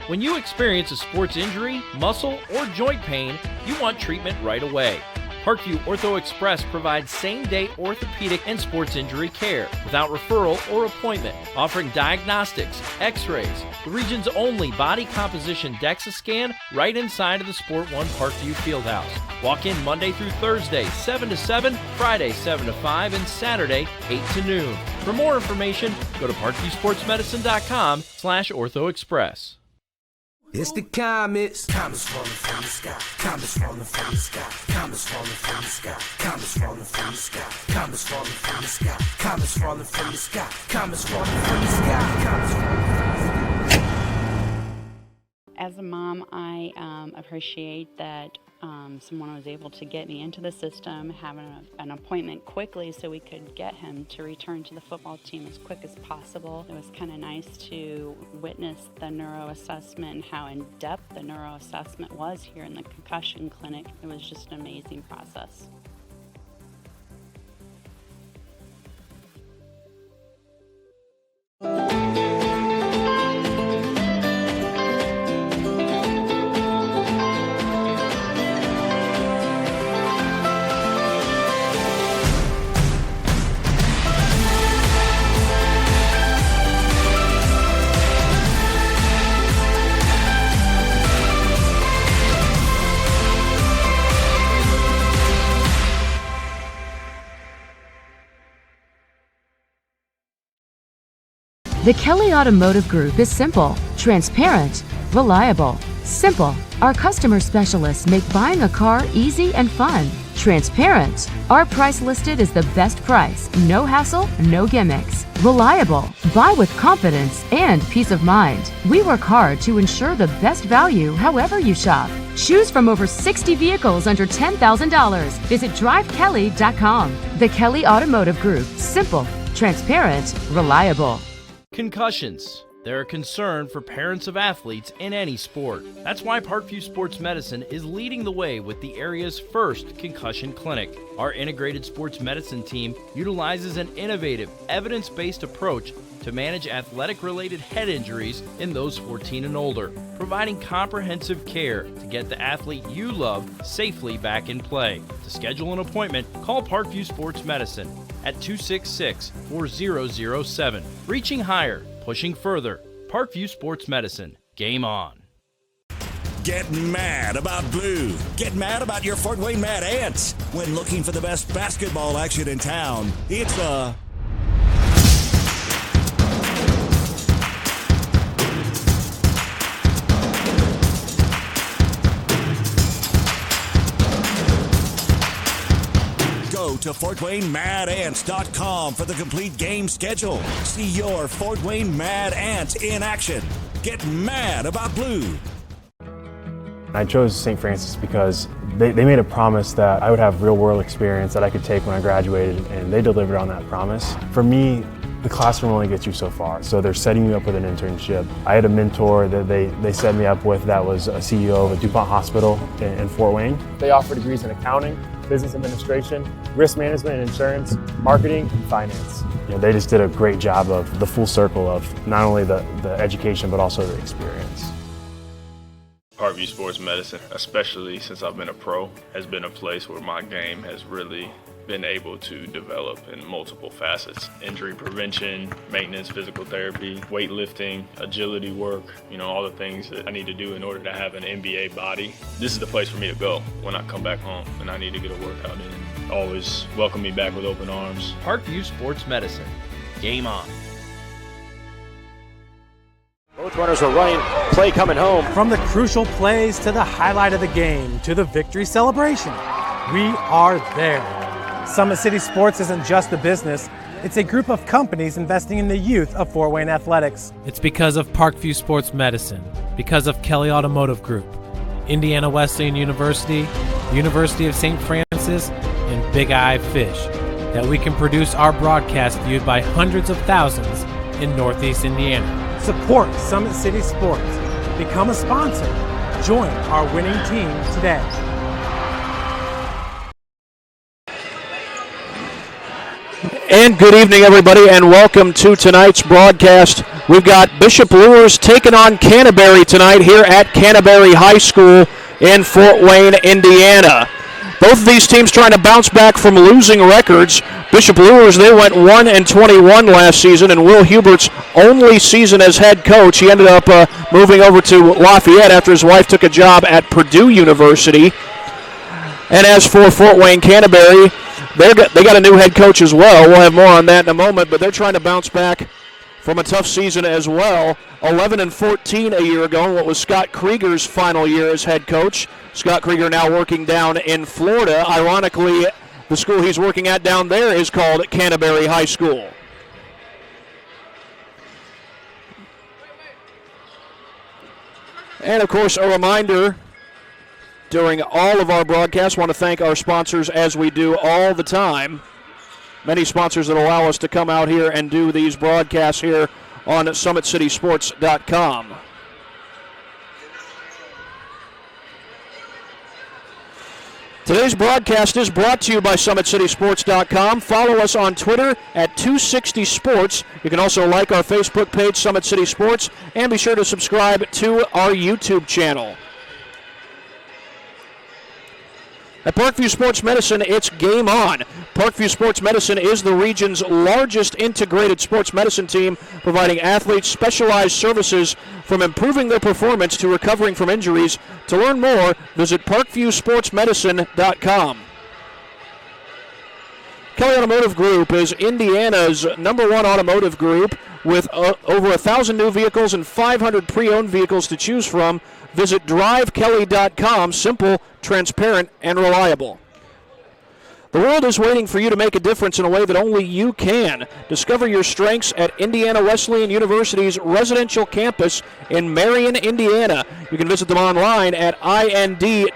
When you experience a sports injury, muscle, or joint pain, you want treatment right away. Parkview Ortho Express provides same-day orthopedic and sports injury care without referral or appointment, offering diagnostics, x-rays, the region's only body composition DEXA scan right inside of the Sport One Parkview Fieldhouse. Walk in Monday through Thursday, 7 to 7, Friday, 7 to 5, and Saturday, 8 to noon. For more information, go to parkviewsportsmedicine.com/orthoexpress. It's the comets. Comets falling from the sky. Comets falling from the sky. Comets falling from the sky. Comets falling from the sky. Comets falling from the sky. Comets falling from the sky. Comets falling from the sky. Comets falling from the sky. As a mom, I appreciate that someone was able to get me into the system, having an appointment quickly so we could get him to return to the football team as quick as possible. It was kind of nice to witness the neuro assessment and how in-depth the neuro assessment was here in the concussion clinic. It was just an amazing process. The Kelly Automotive Group is simple, transparent, reliable. Simple. Our customer specialists make buying a car easy and fun. Transparent. Our price listed is the best price. No hassle, no gimmicks. Reliable. Buy with confidence and peace of mind. We work hard to ensure the best value however you shop. Choose from over 60 vehicles under $10,000. Visit drivekelly.com. The Kelly Automotive Group. Simple, transparent, reliable. Concussions. They're a concern for parents of athletes in any sport. That's why Parkview Sports Medicine is leading the way with the area's first concussion clinic. Our integrated sports medicine team utilizes an innovative, evidence-based approach to manage athletic-related head injuries in those 14 and older, providing comprehensive care to get the athlete you love safely back in play. To schedule an appointment, call Parkview Sports Medicine at 266-4007. Reaching higher, pushing further. Parkview Sports Medicine. Game on. Get mad about blue. Get mad about your Fort Wayne Mad Ants. When looking for the best basketball action in town, it's Go to FortWayneMadAnts.com for the complete game schedule. See your Fort Wayne Mad Ants in action. Get mad about blue. I chose St. Francis because they made a promise that I would have real-world experience that I could take when I graduated, and they delivered on that promise. For me, the classroom only gets you so far, so they're setting you up with an internship. I had a mentor that they set me up with that was a CEO of a DuPont hospital in Fort Wayne. They offer degrees in accounting, business administration, risk management and insurance, marketing, and finance. They just did a great job of the full circle of not only the education, but also the experience. Parkview Sports Medicine, especially since I've been a pro, has been a place where my game has really been able to develop in multiple facets. Injury prevention, maintenance, physical therapy, weightlifting, agility work, all the things that I need to do in order to have an NBA body. This is the place for me to go when I come back home and I need to get a workout in. Always welcome me back with open arms. Parkview Sports Medicine. Game on. Both runners are running, play coming home. From the crucial plays to the highlight of the game to the victory celebration, we are there. Summit City Sports isn't just a business, it's a group of companies investing in the youth of Fort Wayne athletics. It's because of Parkview Sports Medicine, because of Kelly Automotive Group, Indiana Wesleyan University, University of St. Francis, and Big Eye Fish, that we can produce our broadcast viewed by hundreds of thousands in Northeast Indiana. Support Summit City Sports. Become a sponsor. Join our winning team today. And good evening, everybody, and welcome to tonight's broadcast We've got Bishop Luers taking on Canterbury tonight here at Canterbury High School in Fort Wayne, Indiana. Both of these teams trying to bounce back from losing records. Bishop Luers, they went 1-21 last season, and Will Hubert's only season as head coach. He ended up moving over to Lafayette after his wife took a job at Purdue University. And as for Fort Wayne Canterbury, they got a new head coach as well. We'll have more on that in a moment, but they're trying to bounce back from a tough season as well. 11-14 a year ago, what was Scott Krieger's final year as head coach. Scott Krieger now working down in Florida. Ironically, the school he's working at down there is called Canterbury High School. And of course, a reminder, during all of our broadcasts, want to thank our sponsors as we do all the time. Many sponsors that allow us to come out here and do these broadcasts here on SummitCitySports.com. Today's broadcast is brought to you by SummitCitySports.com. Follow us on Twitter at 260sports. You can also like our Facebook page, Summit City Sports, and be sure to subscribe to our YouTube channel. At Parkview Sports Medicine, it's game on. Parkview Sports Medicine is the region's largest integrated sports medicine team, providing athletes specialized services from improving their performance to recovering from injuries. To learn more, visit parkviewsportsmedicine.com. Kelly Automotive Group is Indiana's #1 automotive group with over 1,000 new vehicles and 500 pre-owned vehicles to choose from. Visit drivekelly.com. Simple, transparent, and reliable. The world is waiting for you to make a difference in a way that only you can. Discover your strengths at Indiana Wesleyan University's residential campus in Marion, Indiana. You can visit them online at indwes.edu.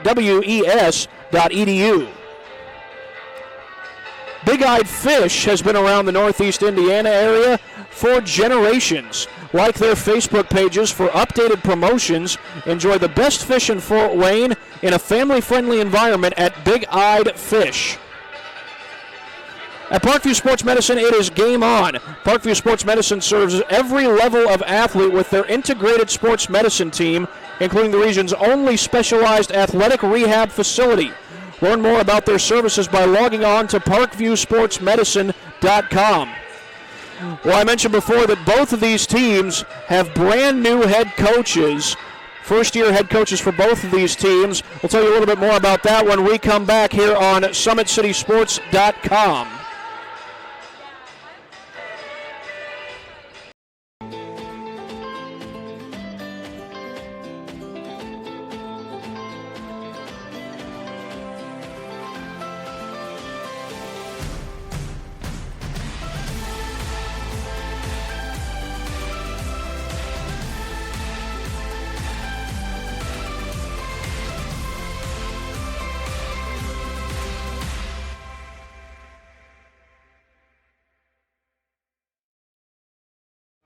Big-Eyed Fish has been around the Northeast Indiana area for generations. Like their Facebook pages for updated promotions. Enjoy the best fish in Fort Wayne in a family-friendly environment at Big-Eyed Fish. At Parkview Sports Medicine, it is game on. Parkview Sports Medicine serves every level of athlete with their integrated sports medicine team, including the region's only specialized athletic rehab facility. Learn more about their services by logging on to parkviewsportsmedicine.com. Well, I mentioned before that both of these teams have brand new head coaches, first-year head coaches for both of these teams. We'll tell you a little bit more about that when we come back here on SummitCitySports.com.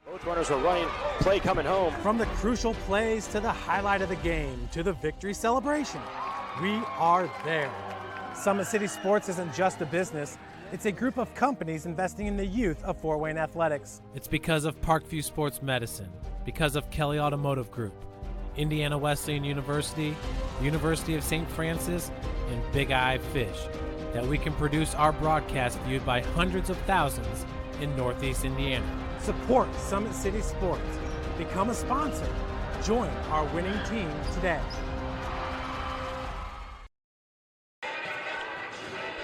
Both runners are running, play coming home. From the crucial plays to the highlight of the game to the victory celebration, we are there. Summit City Sports isn't just a business, it's a group of companies investing in the youth of Fort Wayne athletics. It's because of Parkview Sports Medicine, because of Kelly Automotive Group, Indiana Wesleyan University, University of St. Francis, and Big-Eye Fish, that we can produce our broadcast viewed by hundreds of thousands in Northeast Indiana. Support Summit City Sports. Become a sponsor. Join our winning team today.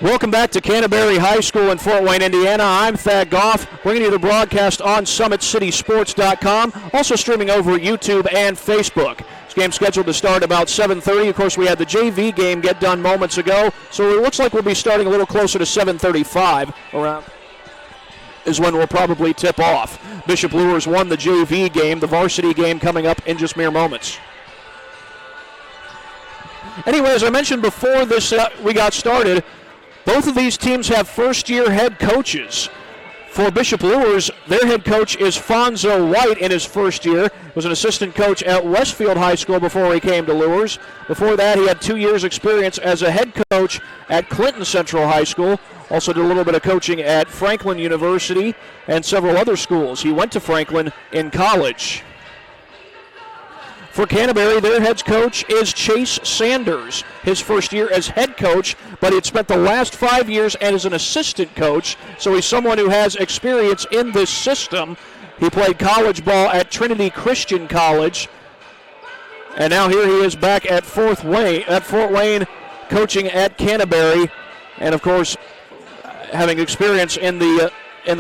Welcome back to Canterbury High School in Fort Wayne, Indiana. I'm Thad Goff, bringing you the broadcast on SummitCitySports.com, also streaming over YouTube and Facebook. This game's scheduled to start about 7:30. Of course, we had the JV game get done moments ago, so it looks like we'll be starting a little closer to 7:35 around. Is when we'll probably tip off. Bishop Luers won the JV game, the varsity game coming up in just mere moments. Anyway, as I mentioned before we got started, both of these teams have first-year head coaches. For Bishop Luers, their head coach is Fonzo White in his first year. He was an assistant coach at Westfield High School before he came to Luers. Before that, he had 2 years' experience as a head coach at Clinton Central High School. Also did a little bit of coaching at Franklin University and several other schools. He went to Franklin in college. For Canterbury, their head coach is Chase Sanders. His first year as head coach, but he'd spent the last 5 years as an assistant coach, so he's someone who has experience in this system. He played college ball at Trinity Christian College, and now here he is back at Fort Wayne, coaching at Canterbury, and of course, having experience in the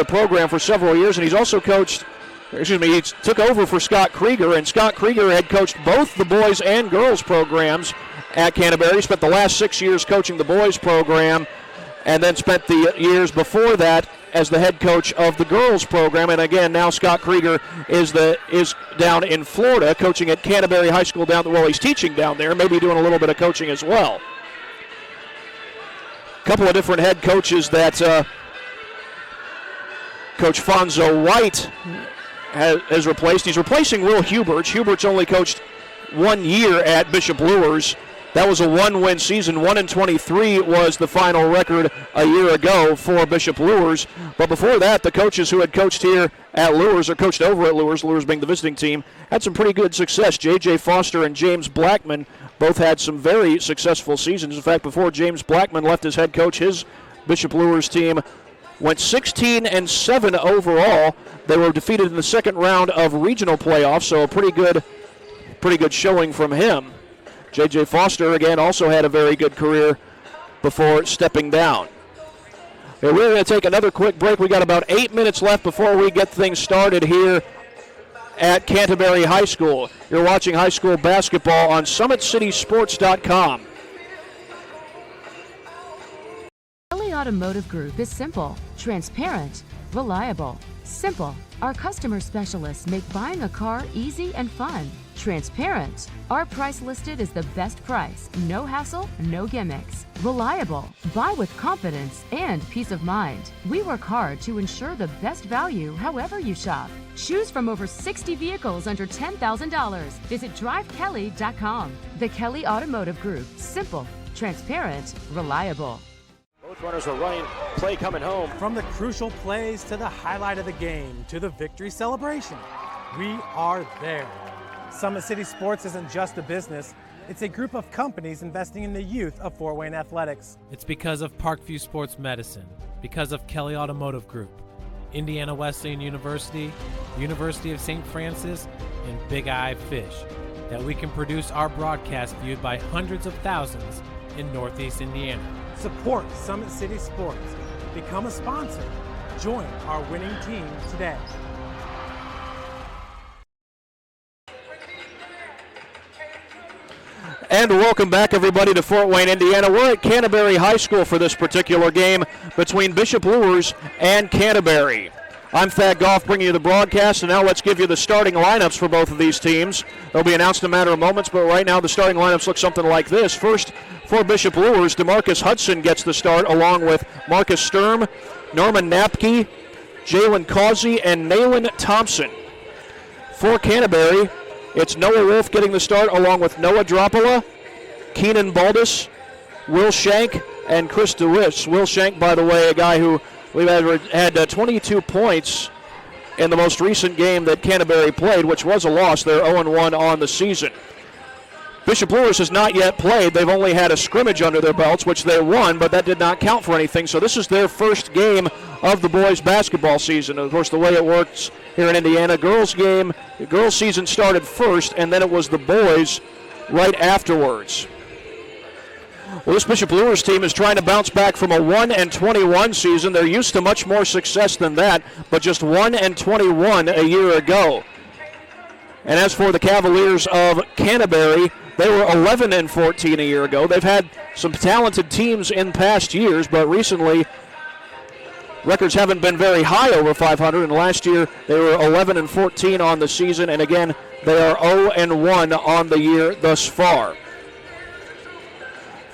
program for several years, and he's also coached. He took over for Scott Krieger, and Scott Krieger had coached both the boys and girls programs at Canterbury. He spent the last 6 years coaching the boys program, and then spent the years before that as the head coach of the girls program. And again, now Scott Krieger is down in Florida, coaching at Canterbury High School down there. Well, he's teaching down there, maybe doing a little bit of coaching as well. A couple of different head coaches that Coach Fonzo White has replaced. He's replacing Will Huberts. Huberts only coached 1 year at Bishop Luers. That was a 1-win season. 1-23 was the final record a year ago for Bishop Luers. But before that, the coaches who had coached here at Luers, or coached over at Luers, Luers being the visiting team, had some pretty good success. J.J. Foster and James Blackman both had some very successful seasons. In fact, before James Blackman left as head coach, his Bishop Luers team went 16-7 overall. They were defeated in the second round of regional playoffs, so a pretty good showing from him. J.J. Foster, again, also had a very good career before stepping down. Okay, we're going to take another quick break. We got about 8 minutes left before we get things started here at Canterbury High School. You're watching high school basketball on SummitCitySports.com. Kelly Automotive Group is simple, transparent, reliable. Simple. Our customer specialists make buying a car easy and fun. Transparent. Our price listed is the best price. No hassle, no gimmicks. Reliable. Buy with confidence and peace of mind. We work hard to ensure the best value however you shop. Choose from over 60 vehicles under $10,000. Visit drivekelly.com. The Kelly Automotive Group. Simple, transparent, reliable. Both runners are running, play coming home. From the crucial plays to the highlight of the game to the victory celebration, we are there. Summit City Sports isn't just a business, it's a group of companies investing in the youth of Fort Wayne athletics. It's because of Parkview Sports Medicine, because of Kelly Automotive Group, Indiana Wesleyan University, University of St. Francis, and Big Eye Fish, that we can produce our broadcast viewed by hundreds of thousands in Northeast Indiana. Support Summit City Sports. Become a sponsor. Join our winning team today. And welcome back, everybody, to Fort Wayne, Indiana. We're at Canterbury High School for this particular game between Bishop Luers and Canterbury. I'm Thad Goff bringing you the broadcast, and now let's give you the starting lineups for both of these teams. They'll be announced in a matter of moments, but right now the starting lineups look something like this. First, for Bishop Luers, DeMarcus Hudson gets the start, along with Marcus Sturm, Norman Napke, Jalen Causey, and Nayland Thompson. For Canterbury, it's Noah Wolf getting the start, along with Noah Dropola, Keenan Baldus, Will Shank, and Chris DeWitt. Will Shank, by the way, a guy who we've had 22 points in the most recent game that Canterbury played, which was a loss. They're 0-1 on the season. Bishop Luers has not yet played. They've only had a scrimmage under their belts, which they won, but that did not count for anything. So this is their first game of the boys' basketball season. Of course, the way it works here in Indiana, the girls' season started first, and then it was the boys right afterwards. Well, this Bishop Luers team is trying to bounce back from a 1-21 season. They're used to much more success than that, but just 1-21 a year ago. And as for the Cavaliers of Canterbury, they were 11-14 a year ago. They've had some talented teams in past years, but recently records haven't been very high over 500, and last year they were 11-14 on the season, and again, they are 0-1 on the year thus far.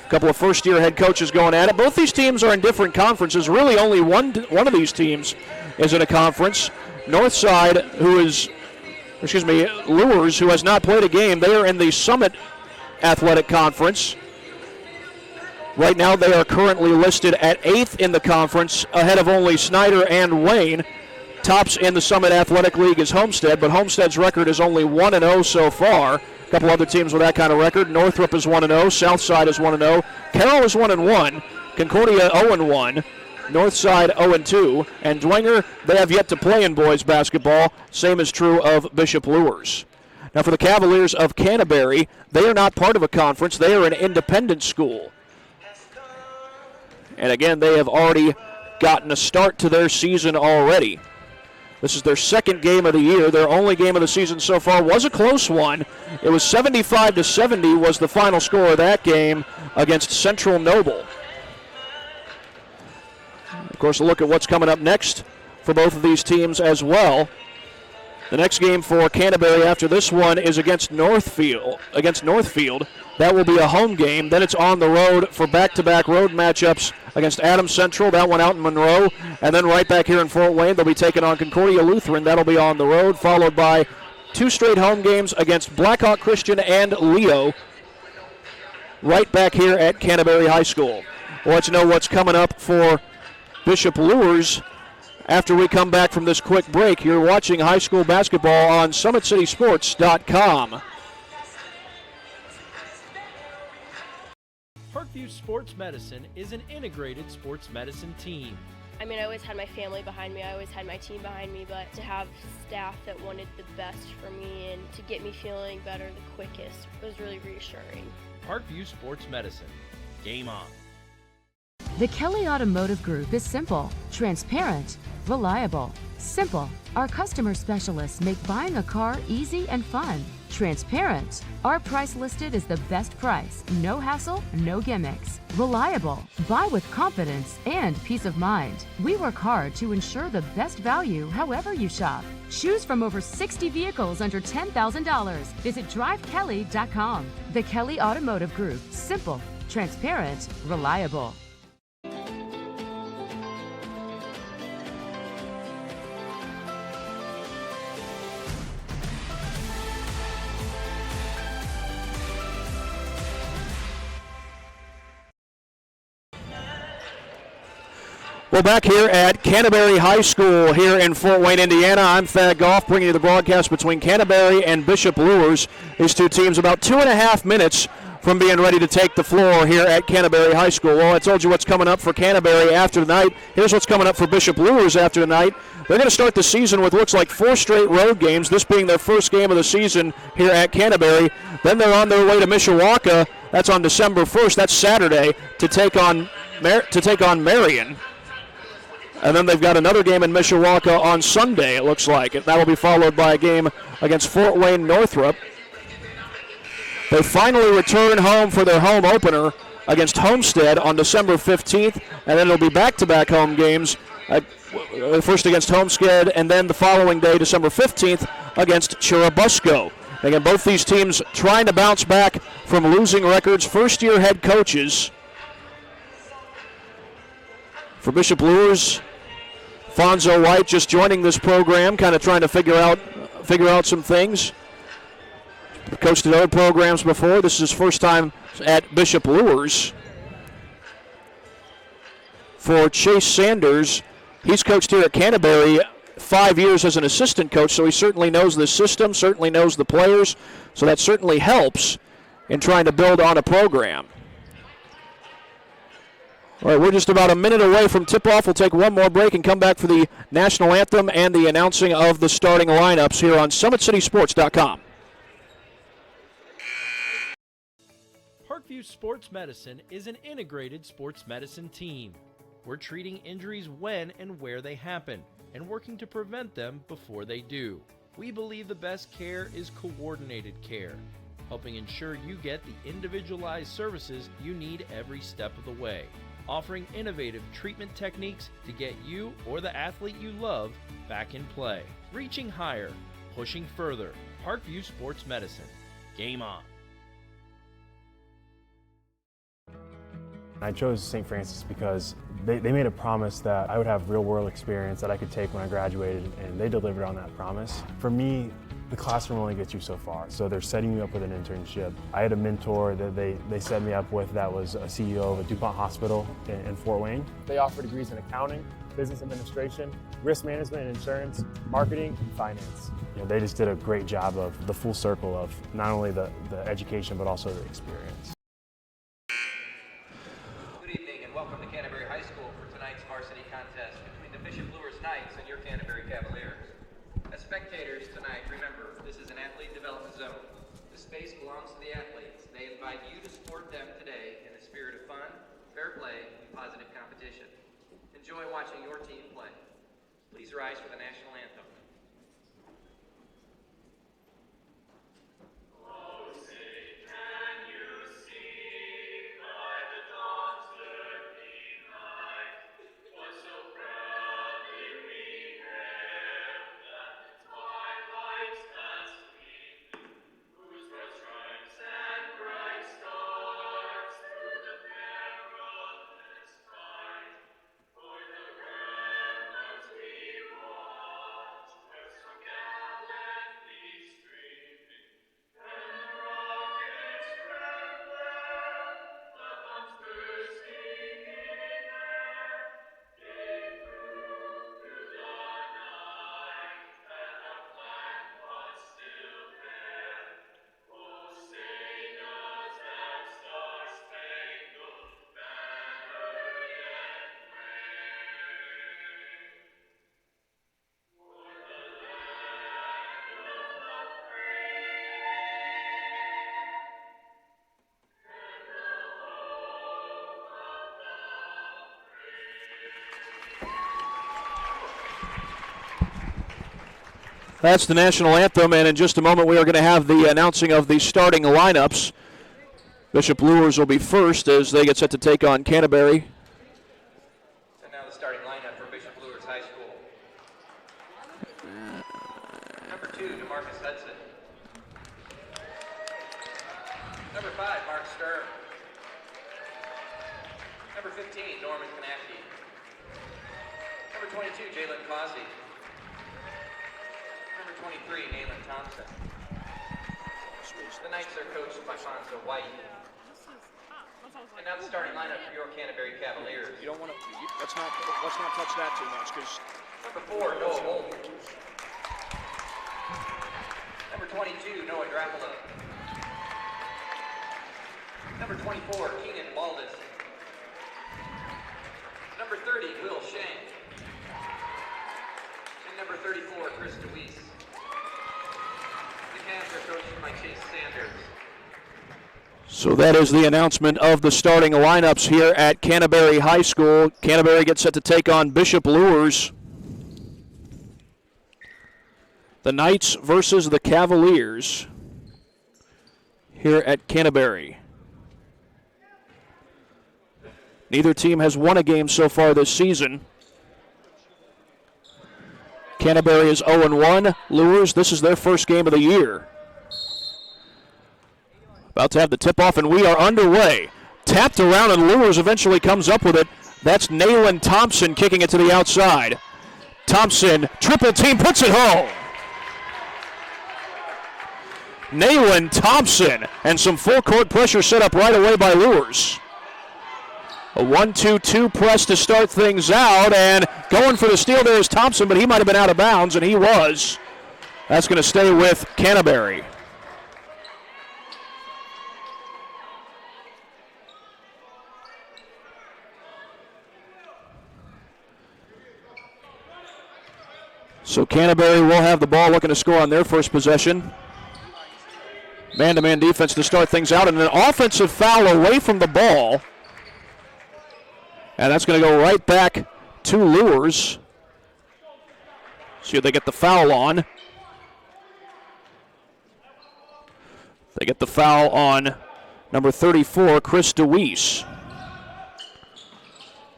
A couple of first-year head coaches going at it. Both these teams are in different conferences. Really only one of these teams is in a conference. Northside, Luers, who has not played a game, they are in the Summit Athletic Conference. Right now they are currently listed at 8th in the conference, ahead of only Snyder and Wayne. Tops in the Summit Athletic League is Homestead, but Homestead's record is only 1-0 so far. A couple other teams with that kind of record. Northrop is 1-0, Southside is 1-0, Carroll is 1-1, Concordia 0-1, Northside 0-2, and Dwenger, they have yet to play in boys basketball. Same is true of Bishop Luers. Now for the Cavaliers of Canterbury, they are not part of a conference. They are an independent school. And again, they have already gotten a start to their season already. This is their second game of the year. Their only game of the season so far was a close one. It was 75-70 was the final score of that game against Central Noble. Of course, a look at what's coming up next for both of these teams as well. The next game for Canterbury after this one is against Northfield. That will be a home game. Then it's on the road for back-to-back road matchups against Adams Central, that one out in Monroe. And then right back here in Fort Wayne, they'll be taking on Concordia Lutheran. That'll be on the road, followed by 2 straight home games against Blackhawk Christian and Leo right back here at Canterbury High School. We'll let you know what's coming up for Bishop Luers after we come back from this quick break. You're watching high school basketball on SummitCitySports.com. Parkview Sports Medicine is an integrated sports medicine team. I mean, I always had my family behind me, I always had my team behind me, but to have staff that wanted the best for me and to get me feeling better the quickest was really reassuring. Parkview Sports Medicine. Game on. The Kelly Automotive Group is simple, transparent, reliable. Simple. Our customer specialists make buying a car easy and fun. Transparent. Our price listed is the best price. No hassle, no gimmicks. Reliable. Buy with confidence and peace of mind. We work hard to ensure the best value however you shop. Choose from over 60 vehicles under $10,000. Visit drivekelly.com. The Kelly Automotive Group. Simple, transparent, reliable. Well, back here at Canterbury High School here in Fort Wayne, Indiana, I'm Thad Goff bringing you the broadcast between Canterbury and Bishop Luers. These two teams about 2.5 minutes from being ready to take the floor here at Canterbury High School. Well, I told you what's coming up for Canterbury after tonight. Here's what's coming up for Bishop Luers after tonight. They're going to start the season with looks like 4 straight road games, this being their first game of the season here at Canterbury. Then they're on their way to Mishawaka. That's on December 1st. That's Saturday to take on Marion. And then they've got another game in Mishawaka on Sunday, it looks like. And that will be followed by a game against Fort Wayne Northrop. They finally return home for their home opener against Homestead on December 15th. And then it'll be back-to-back home games, first against Homestead, and then the following day, December 15th, against Churubusco. Again, both these teams trying to bounce back from losing records. First-year head coaches. For Bishop Luers, Fonzo White just joining this program, kind of trying to figure out some things. Coached at other programs before. This is his first time at Bishop Luers. For Chase Sanders, he's coached here at Canterbury 5 years as an assistant coach, so he certainly knows the system, certainly knows the players, so that certainly helps in trying to build on a program. All right, we're just about a minute away from tip-off. We'll take one more break and come back for the national anthem and the announcing of the starting lineups here on SummitCitySports.com. Parkview Sports Medicine is an integrated sports medicine team. We're treating injuries when and where they happen and working to prevent them before they do. We believe the best care is coordinated care, helping ensure you get the individualized services you need every step of the way. Offering innovative treatment techniques to get you or the athlete you love back in play. Reaching higher, pushing further. Parkview Sports Medicine. Game on. I chose St. Francis because they made a promise that I would have real-world experience that I could take when I graduated, and they delivered on that promise. For me, the classroom only gets you so far, so they're setting you up with an internship. I had a mentor that they set me up with that was a CEO of a DuPont hospital in Fort Wayne. They offer degrees in accounting, business administration, risk management and insurance, marketing, and finance. You know, they just did a great job of the full circle of not only the education but also the experience. Good evening and welcome to Canterbury High School for tonight's varsity contest between the Bishop Luers Knights and your Canterbury Cavaliers. As spectators tonight, remember, this is an athlete development zone. The space belongs to the athletes. They invite you to support them today in the spirit of fun, fair play, and positive competition. Enjoy watching your team play. Please rise for the national anthem. That's the national anthem, and in just a moment we are going to have the announcing of the starting lineups. Bishop Luers will be first as they get set to take on Canterbury. And now the starting lineup for Bishop Luers High School. Number 2, DeMarcus Hudson. Number 5, Mark Sturm. Number 15, Norman Kanapke. Number 22, Jalen Causey. Number 23, Nayland Thompson. The Knights are coached by Fonzo White. And now the starting lineup for your Canterbury Cavaliers. You don't want to. Let's not touch that too much, because. Number 4, Noah Bolton. Number 22, Noah Dracula. Number 24, Keenan Baldus. Number 30, Will Shank. And number 34, Chris DeWeese. The Cavs are coached by Chase Sanders. So that is the announcement of the starting lineups here at Canterbury High School. Canterbury gets set to take on Bishop Luers. The Knights versus the Cavaliers here at Canterbury. Neither team has won a game so far this season. Canterbury is 0-1. Luers, this is their first game of the year. About to have the tip-off, and we are underway. Tapped around, and Luers eventually comes up with it. That's Nayland Thompson kicking it to the outside. Thompson, triple team, puts it home. Nayland Thompson, and some full-court pressure set up right away by Luers. A 1-2-2 press to start things out, and going for the steal there is Thompson, but he might have been out of bounds, and he was. That's going to stay with Canterbury. So Canterbury will have the ball, looking to score on their first possession. Man-to-man defense to start things out, and an offensive foul away from the ball. And that's going to go right back to Luers. See if they get the foul on. They get the foul on number 34, Chris DeWeese.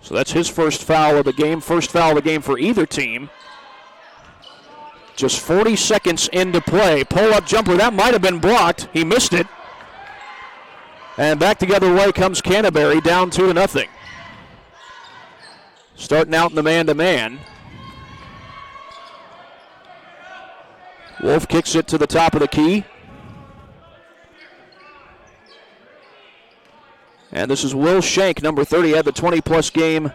So that's his first foul of the game, first foul of the game for either team. Just 40 seconds into play. Pull-up jumper, that might have been blocked. He missed it. And back the other way comes Canterbury, down 2-0. Starting out in the man-to-man. Wolf kicks it to the top of the key. And this is Will Shank, number 30, had the 20-plus game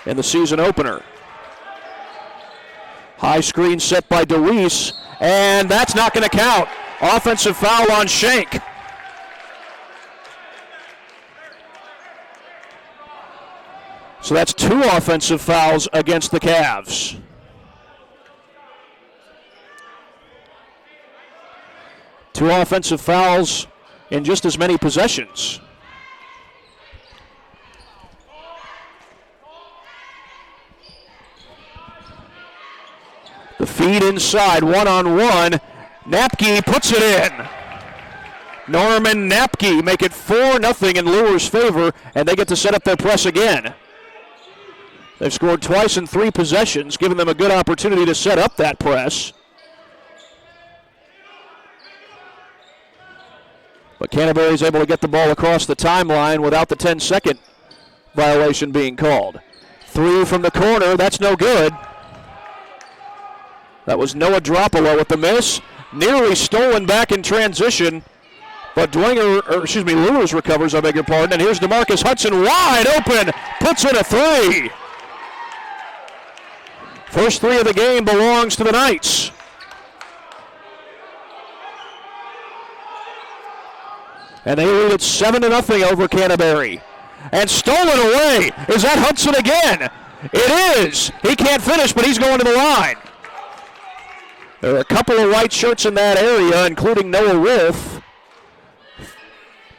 in the season opener. High screen set by DeWeese, and that's not going to count. Offensive foul on Shank. So that's 2 offensive fouls against the Cavs. Two offensive fouls in just as many possessions. The feed inside, one-on-one. Napke puts it in. Norman Napke make it 4-0 in Luers' favor, and they get to set up their press again. They've scored twice in 3 possessions, giving them a good opportunity to set up that press. But Canterbury is able to get the ball across the timeline without the 10-second violation being called. 3 from the corner, that's no good. That was Noah Dropolo with the miss. Nearly stolen back in transition. But Luers recovers, I beg your pardon. And here's DeMarcus Hudson wide open. Puts in a 3. First 3 of the game belongs to the Knights. And they lead it 7-0 over Canterbury. And stolen away. Is that Hudson again? It is. He can't finish, but he's going to the line. There are a couple of white shirts in that area, including Noah Wolf.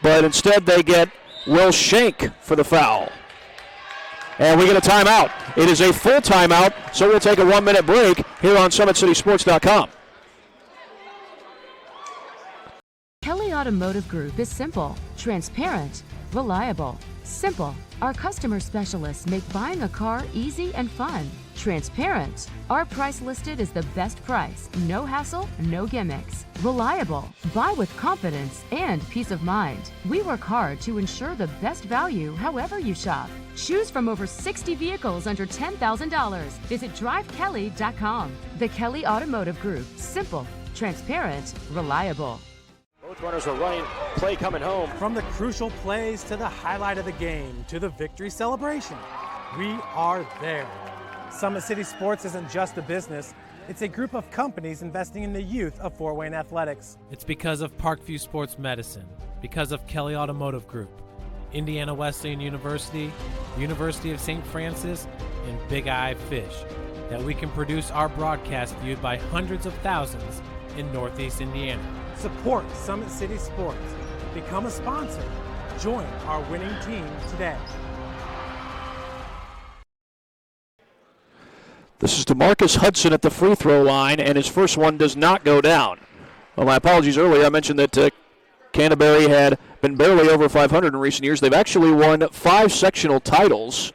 But instead they get Will Shank for the foul. And we get a timeout. It is a full timeout, so we'll take a 1-minute break here on SummitCitySports.com. Kelly Automotive Group is simple, transparent, reliable. Simple. Our customer specialists make buying a car easy and fun. Transparent. Our price listed is the best price. No hassle, no gimmicks. Reliable. Buy with confidence and peace of mind. We work hard to ensure the best value however you shop. Choose from over 60 vehicles under $10,000. Visit drivekelly.com. The Kelly Automotive Group. Simple, transparent, reliable. Both runners are running, play coming home. From the crucial plays to the highlight of the game to the victory celebration, we are there. Summit City Sports isn't just a business, it's a group of companies investing in the youth of Fort Wayne athletics. It's because of Parkview Sports Medicine, because of Kelly Automotive Group, Indiana Wesleyan University, University of St. Francis, and Big Eye Fish, that we can produce our broadcast viewed by hundreds of thousands in Northeast Indiana. Support Summit City Sports. Become a sponsor. Join our winning team today. This is DeMarcus Hudson at the free throw line, and his first one does not go down. Well, my apologies earlier. I mentioned that Canterbury had been barely over 500 in recent years. They've actually won 5 sectional titles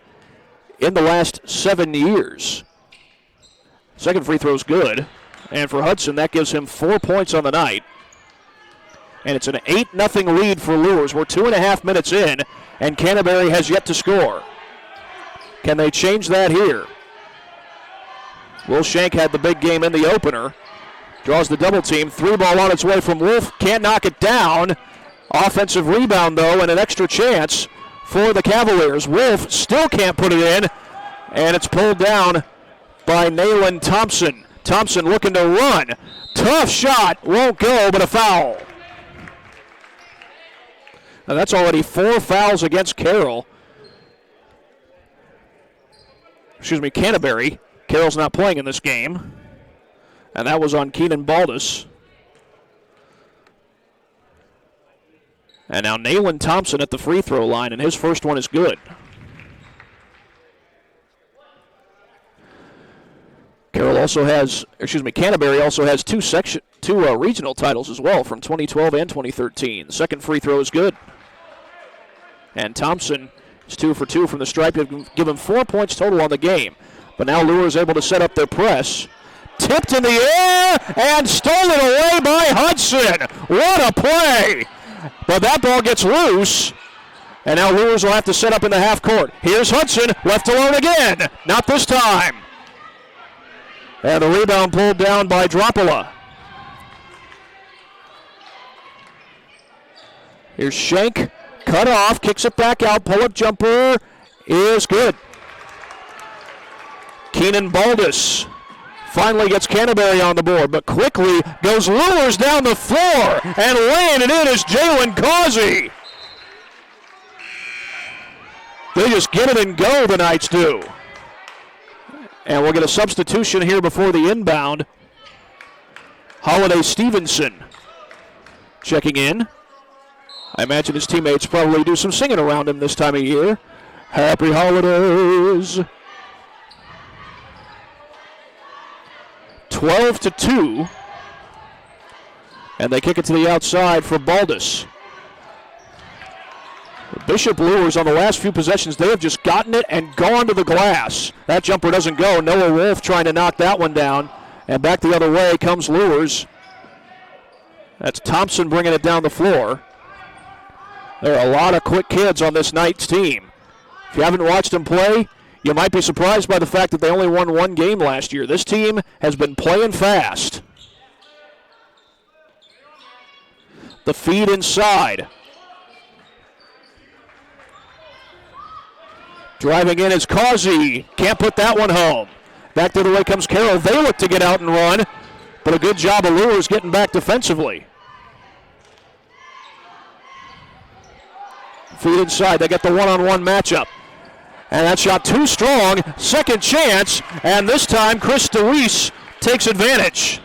in the last 7 years. Second free throw is good. And for Hudson, that gives him 4 points on the night. And it's an 8-0 lead for Luers. We're 2.5 minutes in, and Canterbury has yet to score. Can they change that here? Will Shank had the big game in the opener. Draws the double team. 3-ball on its way from Wolf. Can't knock it down. Offensive rebound, though, and an extra chance for the Cavaliers. Wolf still can't put it in, and it's pulled down by Nayland Thompson. Thompson looking to run. Tough shot. Won't go, but a foul. Now that's already 4 fouls against Canterbury. Carroll's not playing in this game. And that was on Keenan Baldus. And now Nayland Thompson at the free throw line, and his first one is good. Canterbury also has two regional titles as well from 2012 and 2013. The second free throw is good. And Thompson is 2 for 2 from the stripe, give him 4 points total on the game. But now Luers able to set up their press. Tipped in the air and stolen away by Hudson. What a play! but that ball gets loose. And now Luers will have to set up in the half court. Here's Hudson, left alone again. Not this time. And the rebound pulled down by Dropola. Here's Shank, cut off, kicks it back out. Pull-up jumper is good. Keenan Baldus finally gets Canterbury on the board, but quickly goes Luers down the floor, and laying it in is Jalen Causey. They just get it and go, the Knights do. And we'll get a substitution here before the inbound. Holiday Stevenson checking in. I imagine his teammates probably do some singing around him this time of year. Happy holidays. 12-2. And they kick it to the outside for Baldus. Bishop Luers on the last few possessions, they have just gotten it and gone to the glass. That jumper doesn't go. Noah Wolf trying to knock that one down. And back the other way comes Luers. That's Thompson bringing it down the floor. There are a lot of quick kids on this Knights team. If you haven't watched them play, you might be surprised by the fact that they only won one game last year. This team has been playing fast. The feed inside. Driving in is Causey. Can't put that one home. Back the other way comes Carroll. They look to get out and run, but a good job of Luers getting back defensively. Feed inside. They get the one-on-one matchup. And that shot too strong. Second chance, and this time Chris DeWeese takes advantage.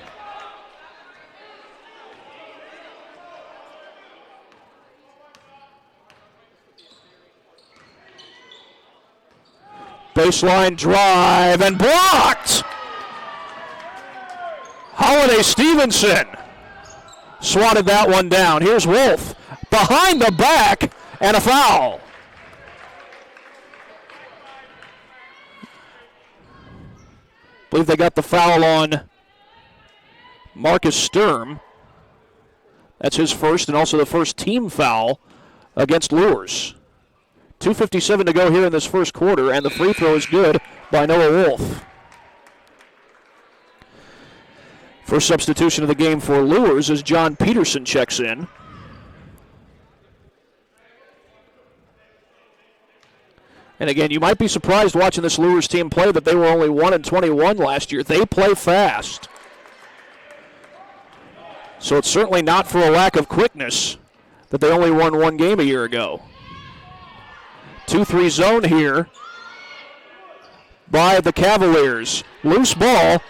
Baseline drive and blocked. Holiday Stevenson swatted that one down. Here's Wolf behind the back and a foul. I believe they got the foul on Marcus Sturm. That's his first and also the first team foul against Luers. 2:57 to go here in this first quarter, and the free throw is good by Noah Wolf. First substitution of the game for Luers as John Peterson checks in. And again, you might be surprised watching this Luers team play that they were only 1-21 last year. They play fast. So it's certainly not for a lack of quickness that they only won one game a year ago. 2-3 zone here by the Cavaliers. Loose ball,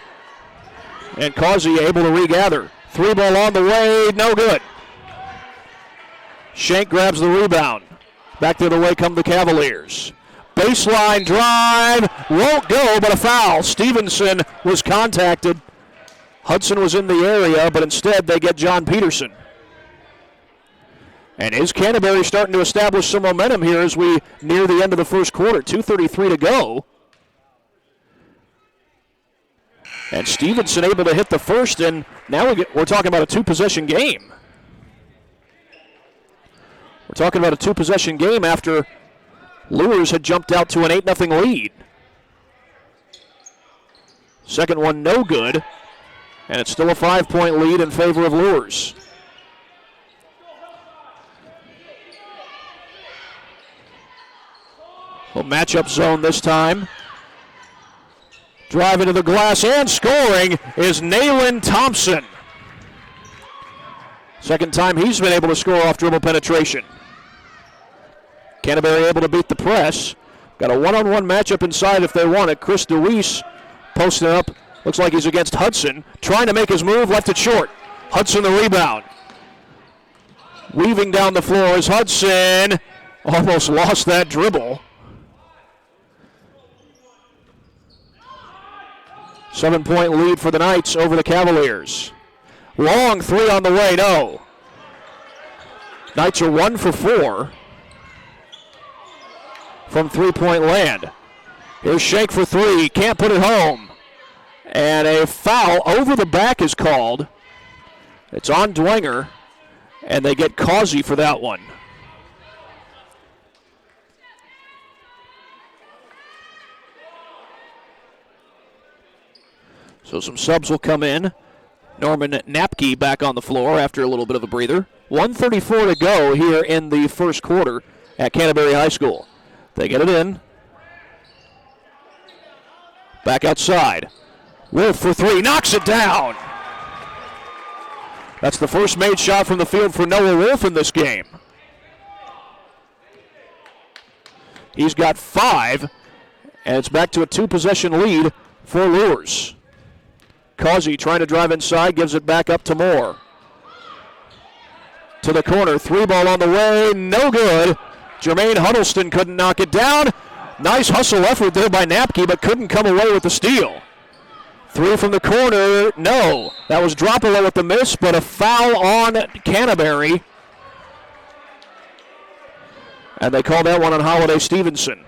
and Causey able to regather. 3 ball on the way, no good. Shank grabs the rebound. Back the other way come the Cavaliers. Baseline drive, won't go, but a foul. Stevenson was contacted. Hudson was in the area, but instead they get John Peterson. And is Canterbury starting to establish some momentum here as we near the end of the first quarter? 2:33 to go. And Stevenson able to hit the first, and now we're talking about a two-possession game. We're talking about a two-possession game after Luers had jumped out to an 8-0 lead. Second one no good, and it's still a 5-point lead in favor of Luers. Well, matchup zone this time. Driving to the glass and scoring is Nayland Thompson. Second time he's been able to score off dribble penetration. Canterbury able to beat the press. Got a one-on-one matchup inside if they want it. Chris DeWeese posting up. Looks like he's against Hudson. Trying to make his move, left it short. Hudson the rebound. Weaving down the floor is Hudson. Almost lost that dribble. 7-point lead for the Knights over the Cavaliers. Long three on the way, no. Knights are 1 for 4 from three-point land. Here's Shank for 3, can't put it home. And a foul over the back is called. It's on Dwenger, And they get Causey for that one. So some subs will come in. Norman Napke back on the floor after a little bit of a breather. 1:34 to go here in the first quarter at Canterbury High School. They get it in. Back outside. Wolf for three, knocks it down. That's the first made shot from the field for Noah Wolf in this game. He's got 5, and it's back to a 2-possession lead for Luers. Causey trying to drive inside, gives it back up to Moore. To the corner, 3-ball on the way, no good. Jermaine Huddleston couldn't knock it down. Nice hustle effort there by Napke, but couldn't come away with the steal. 3 from the corner, no. That was Dropolo with the miss, but a foul on Canterbury. And they call that one on Holiday Stevenson.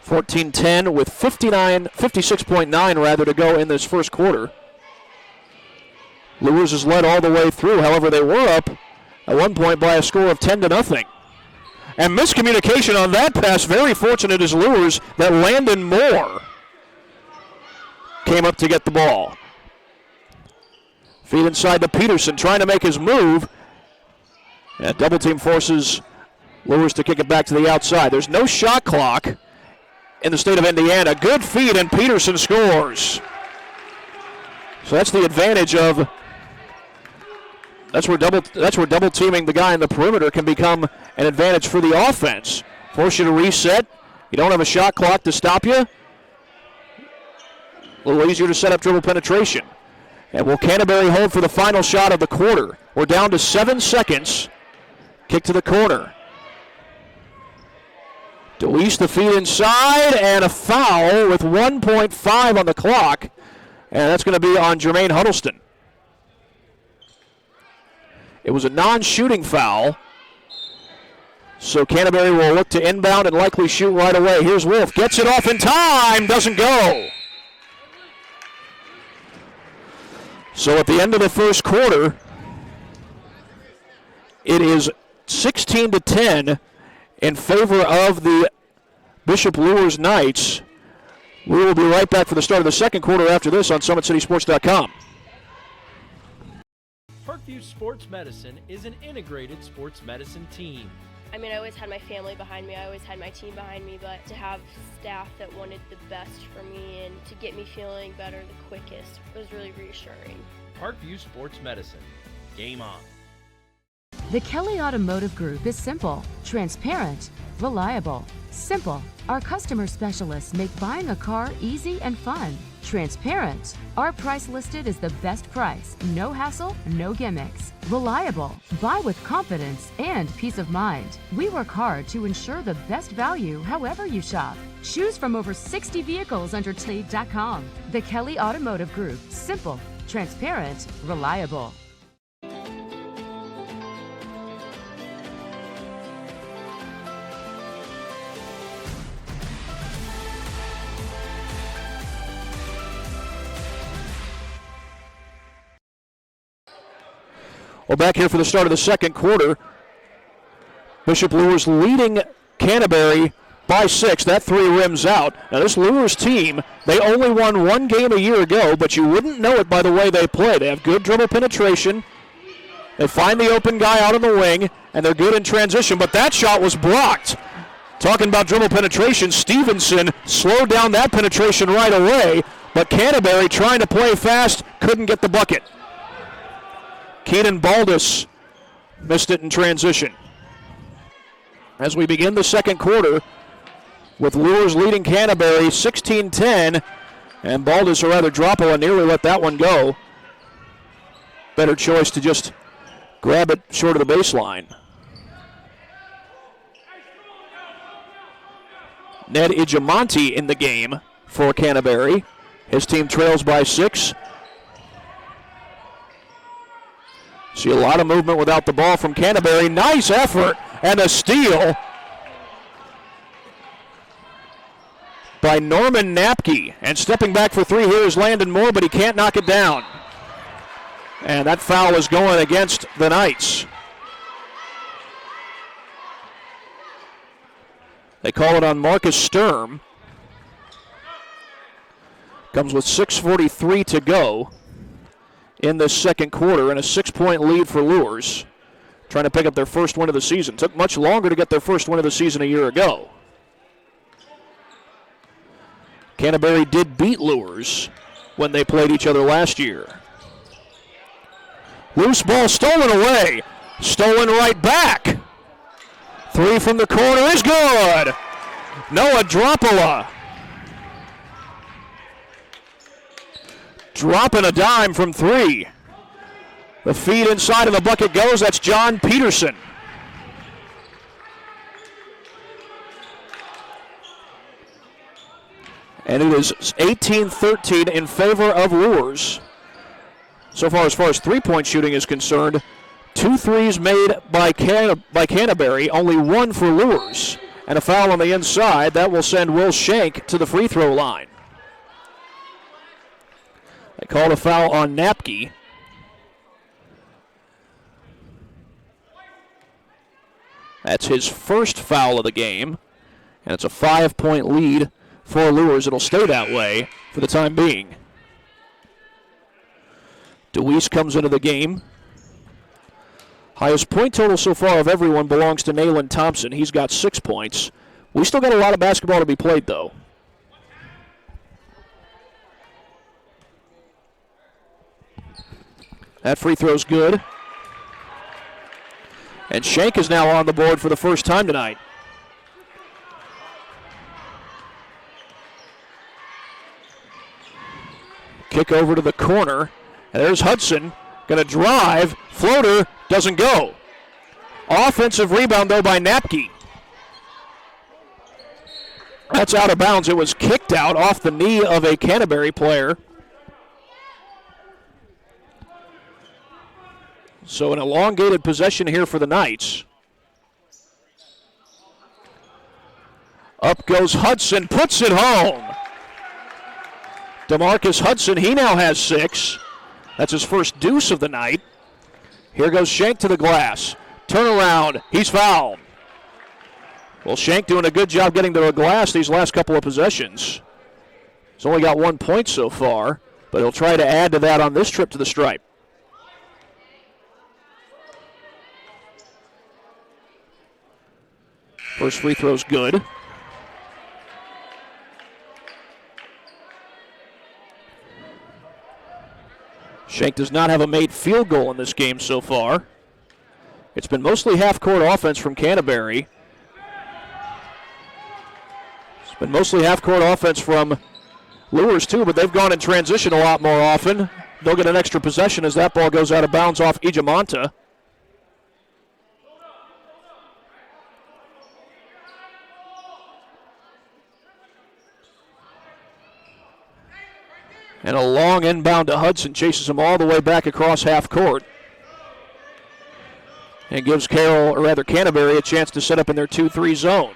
(14-10) with 56.9 to go in this first quarter. Luers has led all the way through. However, they were up at one point by a score of 10-0. And miscommunication on that pass. Very fortunate is Luers that Landon Moore came up to get the ball. Feed inside to Peterson, trying to make his move. And double team forces Luers to kick it back to the outside. There's no shot clock in the state of Indiana. Good feed, and Peterson scores. So that's the advantage of. That's where double teaming the guy in the perimeter can become an advantage for the offense. Force you to reset. You don't have a shot clock to stop you. A little easier to set up dribble penetration. And will Canterbury hold for the final shot of the quarter? We're down to 7 seconds. Kick to the corner. DeWeese the feed inside, and a foul with 1.5 on the clock. And that's going to be on Jermaine Huddleston. It was a non-shooting foul. So Canterbury will look to inbound and likely shoot right away. Here's Wolf, gets it off in time, doesn't go. So at the end of the first quarter, it is 16-10 in favor of the Bishop Luers Knights. We will be right back for the start of the second quarter after this on SummitCitySports.com. Parkview Sports Medicine is an integrated sports medicine team. I mean, I always had my family behind me, I always had my team behind me, but to have staff that wanted the best for me and to get me feeling better the quickest was really reassuring. Parkview Sports Medicine. Game on. The Kelly Automotive Group is simple, transparent, reliable. Simple. Our customer specialists make buying a car easy and fun. Transparent. Our price listed is the best price. No hassle, no gimmicks. Reliable. Buy with confidence and peace of mind. We work hard to ensure the best value however you shop. Choose from over 60 vehicles under Kelly.com. The Kelly Automotive Group. Simple, transparent, reliable. Well, back here for the start of the second quarter. Bishop Luers leading Canterbury by 6. That 3 rims out. Now, this Luers team, they only won 1 game a year ago, but you wouldn't know it by the way they play. They have good dribble penetration. They find the open guy out on the wing, and they're good in transition, but that shot was blocked. Talking about dribble penetration, Stevenson slowed down that penetration right away, but Canterbury, trying to play fast, couldn't get the bucket. Keenan Baldus missed it in transition. As we begin the second quarter, with Luers leading Canterbury 16-10, and Baldus, or rather Dropolo, nearly let that one go. Better choice to just grab it short of the baseline. Ned Igiamonte in the game for Canterbury. His team trails by 6. See a lot of movement without the ball from Canterbury. Nice effort and a steal. by Norman Napke. And stepping back for three here is Landon Moore, but he can't knock it down. And that foul is going against the Knights. They call it on Marcus Sturm. Comes with 6:43 to go in the second quarter, and a 6-point lead for Luers, trying to pick up their first win of the season. Took much longer to get their first win of the season a year ago. Canterbury did beat Luers when they played each other last year. Loose ball stolen away. Stolen right back. Three from the corner is good. Noah Dropola. Dropping a dime from three. The feed inside of the bucket goes. That's John Peterson. And it is 18-13 in favor of Luers. So far as three-point shooting is concerned, 2 threes made by Canterbury, only one for Luers. And a foul on the inside. That will send Will Shank to the free throw line. They called a foul on Napke. That's his first foul of the game. And it's a 5-point lead for Luers. It'll stay that way for the time being. DeWeese comes into the game. Highest point total so far of everyone belongs to Nayland Thompson. He's got 6 points. We still got a lot of basketball to be played, though. That free throw's good. And Shank is now on the board for the first time tonight. Kick over to the corner. And there's Hudson. Going to drive. Floater doesn't go. Offensive rebound, though, by Napke. That's out of bounds. It was kicked out off the knee of a Canterbury player. So an elongated possession here for the Knights. Up goes Hudson, puts it home. DeMarcus Hudson, he now has 6. That's his first deuce of the night. Here goes Shank to the glass. Turnaround, he's fouled. Well, Shank doing a good job getting to the glass these last couple of possessions. He's only got 1 point so far, but he'll try to add to that on this trip to the stripe. First free throw's good. Shank does not have a made field goal in this game so far. It's been mostly half-court offense from Canterbury. It's been mostly half-court offense from Luers too, but they've gone in transition a lot more often. They'll get an extra possession as that ball goes out of bounds off Ijamanta. And a long inbound to Hudson, chases him all the way back across half court. And gives Canterbury a chance to set up in their 2-3 zone.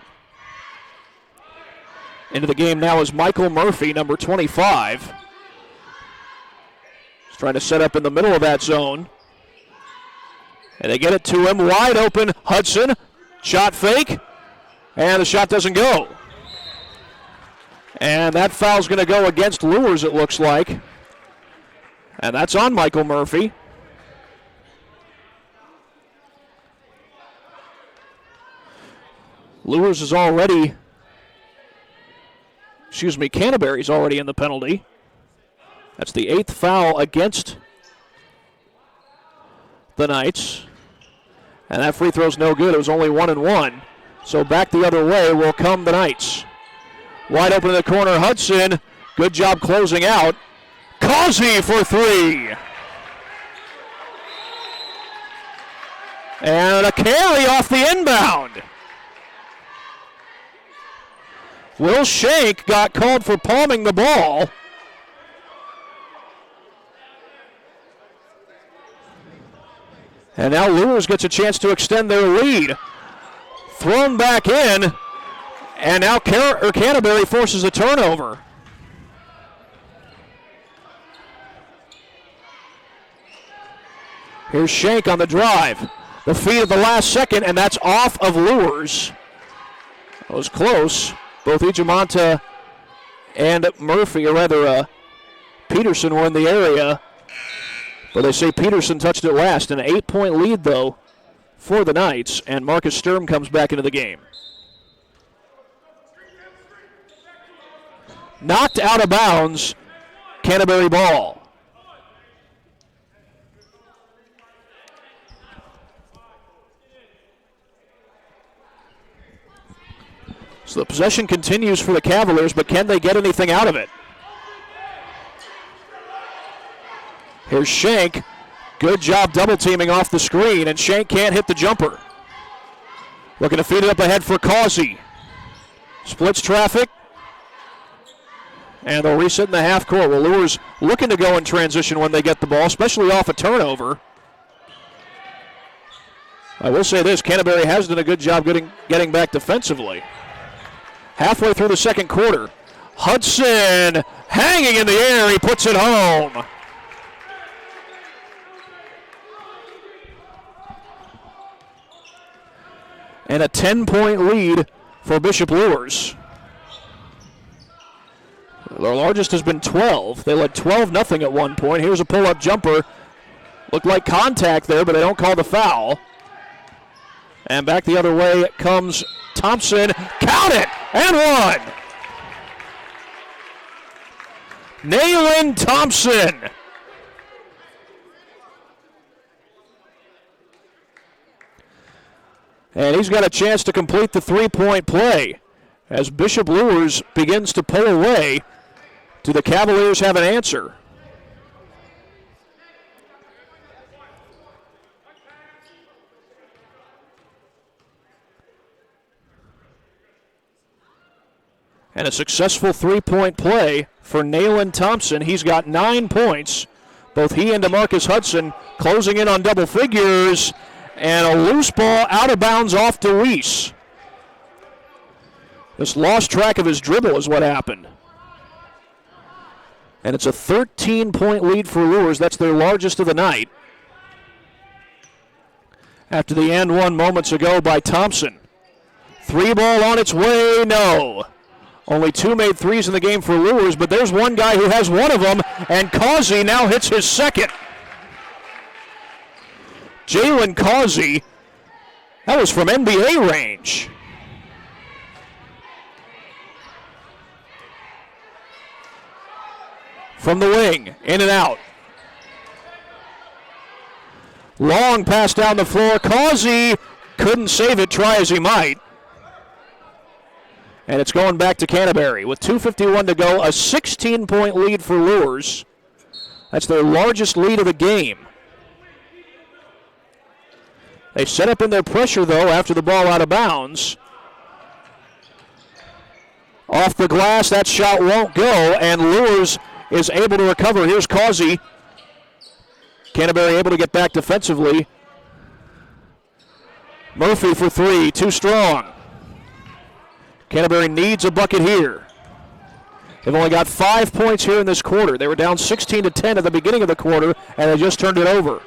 Into the game now is Michael Murphy, number 25. He's trying to set up in the middle of that zone. And they get it to him, wide open, Hudson, shot fake, and the shot doesn't go. And that foul's going to go against Luers, it looks like. And that's on Michael Murphy. Canterbury's already in the penalty. That's the 8th foul against the Knights. And that free throw's no good. It was only 1-1. So back the other way will come the Knights. Wide open in the corner, Hudson. Good job closing out. Causey for 3. And a carry off the inbound. Will Shank got called for palming the ball. And now Luers gets a chance to extend their lead. Thrown back in. And now Canterbury forces a turnover. Here's Shank on the drive. The feed at the last second, and that's off of Luers. That was close. Both Ijamanta and Murphy, or rather Peterson, were in the area. But they say Peterson touched it last. An 8-point lead, though, for the Knights, and Marcus Sturm comes back into the game. Knocked out of bounds, Canterbury ball. So the possession continues for the Cavaliers, but can they get anything out of it? Here's Shank. Good job double teaming off the screen, and Shank can't hit the jumper. Looking to feed it up ahead for Causey. Splits traffic. And they'll reset in the half court. Well, Luers looking to go in transition when they get the ball, especially off a turnover. I will say this, Canterbury has done a good job getting back defensively. Halfway through the second quarter, Hudson hanging in the air. He puts it home. And a 10-point lead for Bishop Luers. Their largest has been 12. They led 12-0 at one point. Here's a pull-up jumper. Looked like contact there, but they don't call the foul. And back the other way comes Thompson. Count it! And one! Nayland Thompson. And he's got a chance to complete the three-point play as Bishop Luers begins to pull away. Do the Cavaliers have an answer? And a successful three-point play for Nayland Thompson. He's got 9 points. Both he and DeMarcus Hudson closing in on double figures. And a loose ball out of bounds off DeWeese. Just lost track of his dribble is what happened. And it's a 13-point lead for Luers. That's their largest of the night. After the and one moments ago by Thompson. Three ball on its way, no. Only 2 made threes in the game for Luers, but there's one guy who has one of them, and Causey now hits his second. Jalen Causey, that was from NBA range. From the wing, in and out. Long pass down the floor. Causey couldn't save it, try as he might. And it's going back to Canterbury with 2:51 to go. A 16-point lead for Luers. That's their largest lead of the game. They set up in their pressure, though, after the ball out of bounds. Off the glass, that shot won't go, and Luers is able to recover. Here's Causey. Canterbury able to get back defensively. Murphy for three, too strong. Canterbury needs a bucket here. They've only got 5 points here in this quarter. They were down 16-10 at the beginning of the quarter, and they just turned it over.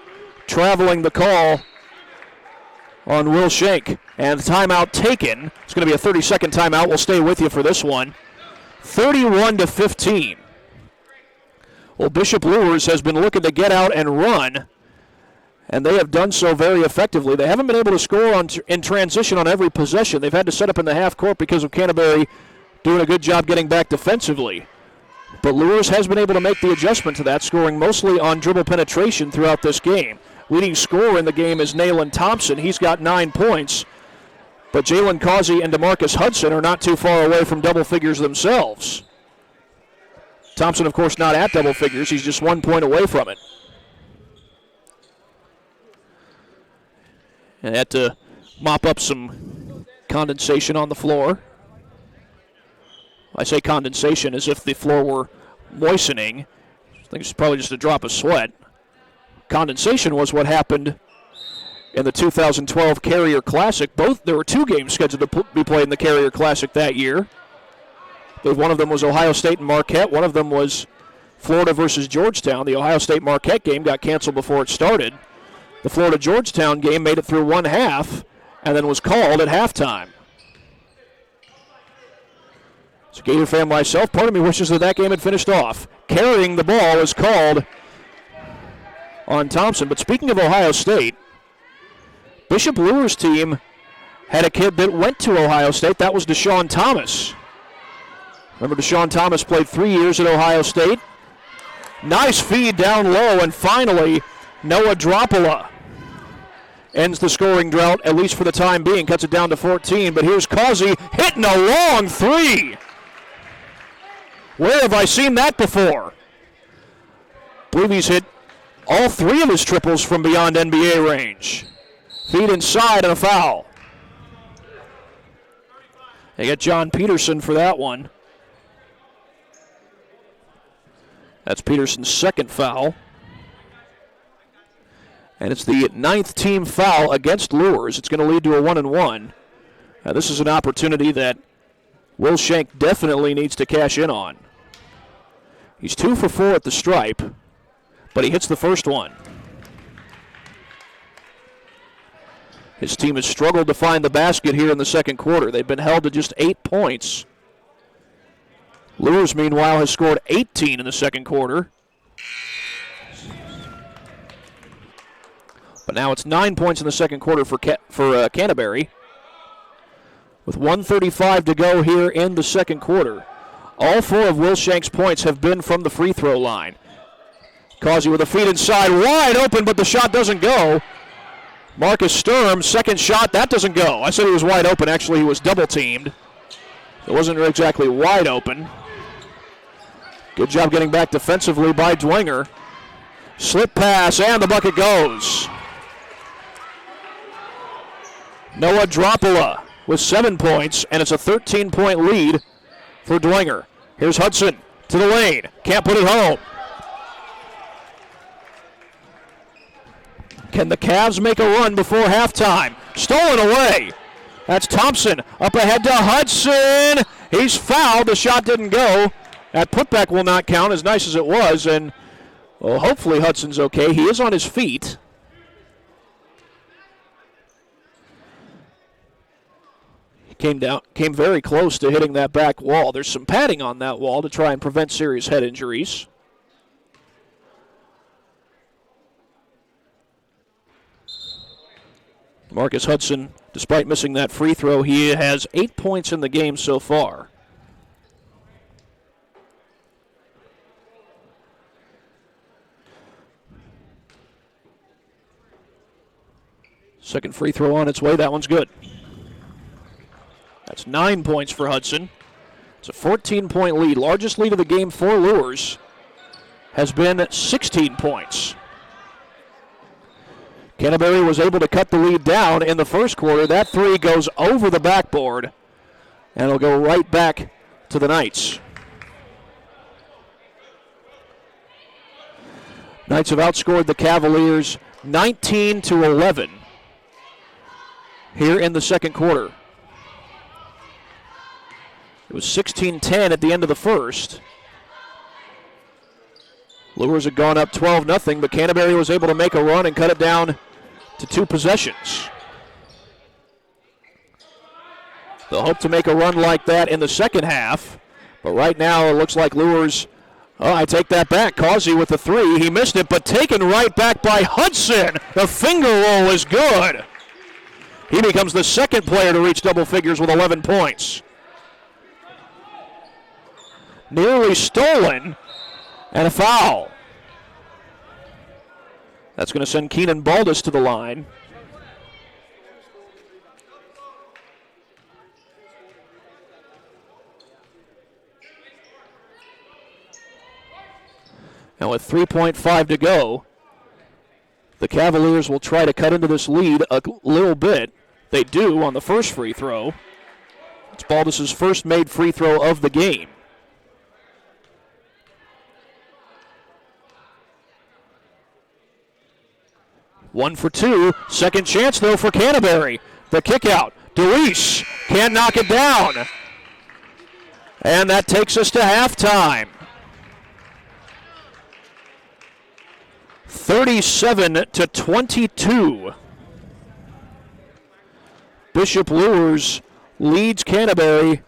Traveling the call on Will Shank. And the timeout taken. It's going to be a 30-second timeout. We'll stay with you for this one. 31-15. Well, Bishop Luers has been looking to get out and run, and they have done so very effectively. They haven't been able to score in transition on every possession. They've had to set up in the half court because of Canterbury doing a good job getting back defensively. But Luers has been able to make the adjustment to that, scoring mostly on dribble penetration throughout this game. Leading scorer in the game is Nayland Thompson. He's got 9 points. But Jalen Causey and DeMarcus Hudson are not too far away from double figures themselves. Thompson, of course, not at double figures. He's just 1 point away from it. And had to mop up some condensation on the floor. I say condensation as if the floor were moistening. I think it's probably just a drop of sweat. Condensation was what happened in the 2012 Carrier Classic. There were 2 games scheduled to be played in the Carrier Classic that year. One of them was Ohio State and Marquette. One of them was Florida versus Georgetown. The Ohio State-Marquette game got canceled before it started. The Florida-Georgetown game made it through one half and then was called at halftime. So Gator fan myself, part of me wishes that game had finished off. Carrying the ball is called on Thompson. But speaking of Ohio State, Bishop Luers' team had a kid that went to Ohio State. That was Deshaun Thomas. Remember, Deshaun Thomas played 3 years at Ohio State. Nice feed down low, and finally, Noah Dropola ends the scoring drought, at least for the time being. Cuts it down to 14, but here's Causey hitting a long 3. Where have I seen that before? I believe he's hit all 3 of his triples from beyond NBA range. Feed inside and a foul. They get John Peterson for that one. That's Peterson's second foul. And it's the 9th team foul against Luers. It's going to lead to a 1-and-1. This is an opportunity that Will Shank definitely needs to cash in on. He's 2 for 4 at the stripe, but he hits the first one. His team has struggled to find the basket here in the second quarter. They've been held to just 8 points. Luers, meanwhile, has scored 18 in the second quarter. But now it's 9 points in the second quarter for Canterbury. With 1:35 to go here in the second quarter. All 4 of Will Shank's points have been from the free throw line. Causey with a feed inside, wide open, but the shot doesn't go. Marcus Sturm, second shot, that doesn't go. I said he was wide open. Actually, he was double-teamed. It wasn't exactly wide open. Good job getting back defensively by Dwenger. Slip pass, and the bucket goes. Noah Dropola with 7 points, and it's a 13-point lead for Dwenger. Here's Hudson to the lane. Can't put it home. Can the Cavs make a run before halftime? Stolen away. That's Thompson up ahead to Hudson. He's fouled. The shot didn't go. That putback will not count, as nice as it was, and well, hopefully Hudson's okay. He is on his feet. He came very close to hitting that back wall. There's some padding on that wall to try and prevent serious head injuries. Marcus Hudson, despite missing that free throw, he has 8 points in the game so far. Second free throw on its way. That one's good. That's 9 points for Hudson. It's a 14-point lead. Largest lead of the game for Luers has been 16 points. Canterbury was able to cut the lead down in the first quarter. That 3 goes over the backboard, and it'll go right back to the Knights. Knights have outscored the Cavaliers 19-11 here in the second quarter. It was 16-10 at the end of the first. Luers had gone up 12-0, but Canterbury was able to make a run and cut it down to 2 possessions. They'll hope to make a run like that in the second half, but right now it looks like Luers, I take that back. Causey with the 3. He missed it, but taken right back by Hudson. The finger roll is good. He becomes the second player to reach double figures with 11 points. Nearly stolen, and a foul. That's going to send Keenan Baldus to the line. Now with 3.5 to go, the Cavaliers will try to cut into this lead a little bit. They do on the first free throw. It's Baldus's first made free throw of the game. 1 for 2. Second chance, though, for Canterbury. The kick out. DeWeese can't knock it down. And that takes us to halftime. 37-22. Bishop Luers leads Canterbury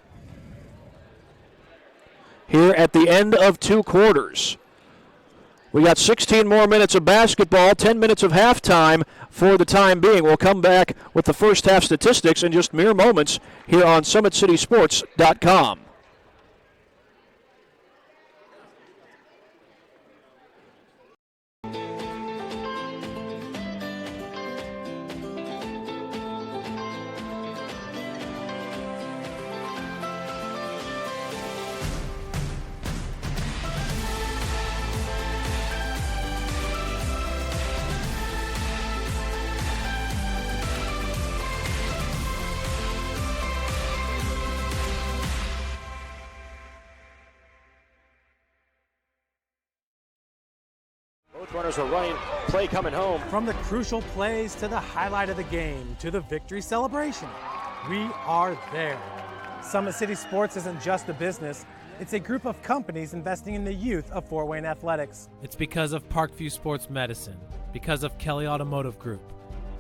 here at the end of 2 quarters. We got 16 more minutes of basketball, 10 minutes of halftime for the time being. We'll come back with the first half statistics in just mere moments here on SummitCitySports.com. Runners are running, play coming home. From the crucial plays to the highlight of the game to the victory celebration, we are there. Summit City Sports isn't just a business, it's a group of companies investing in the youth of Fort Wayne athletics. It's because of Parkview Sports Medicine, because of Kelly Automotive Group,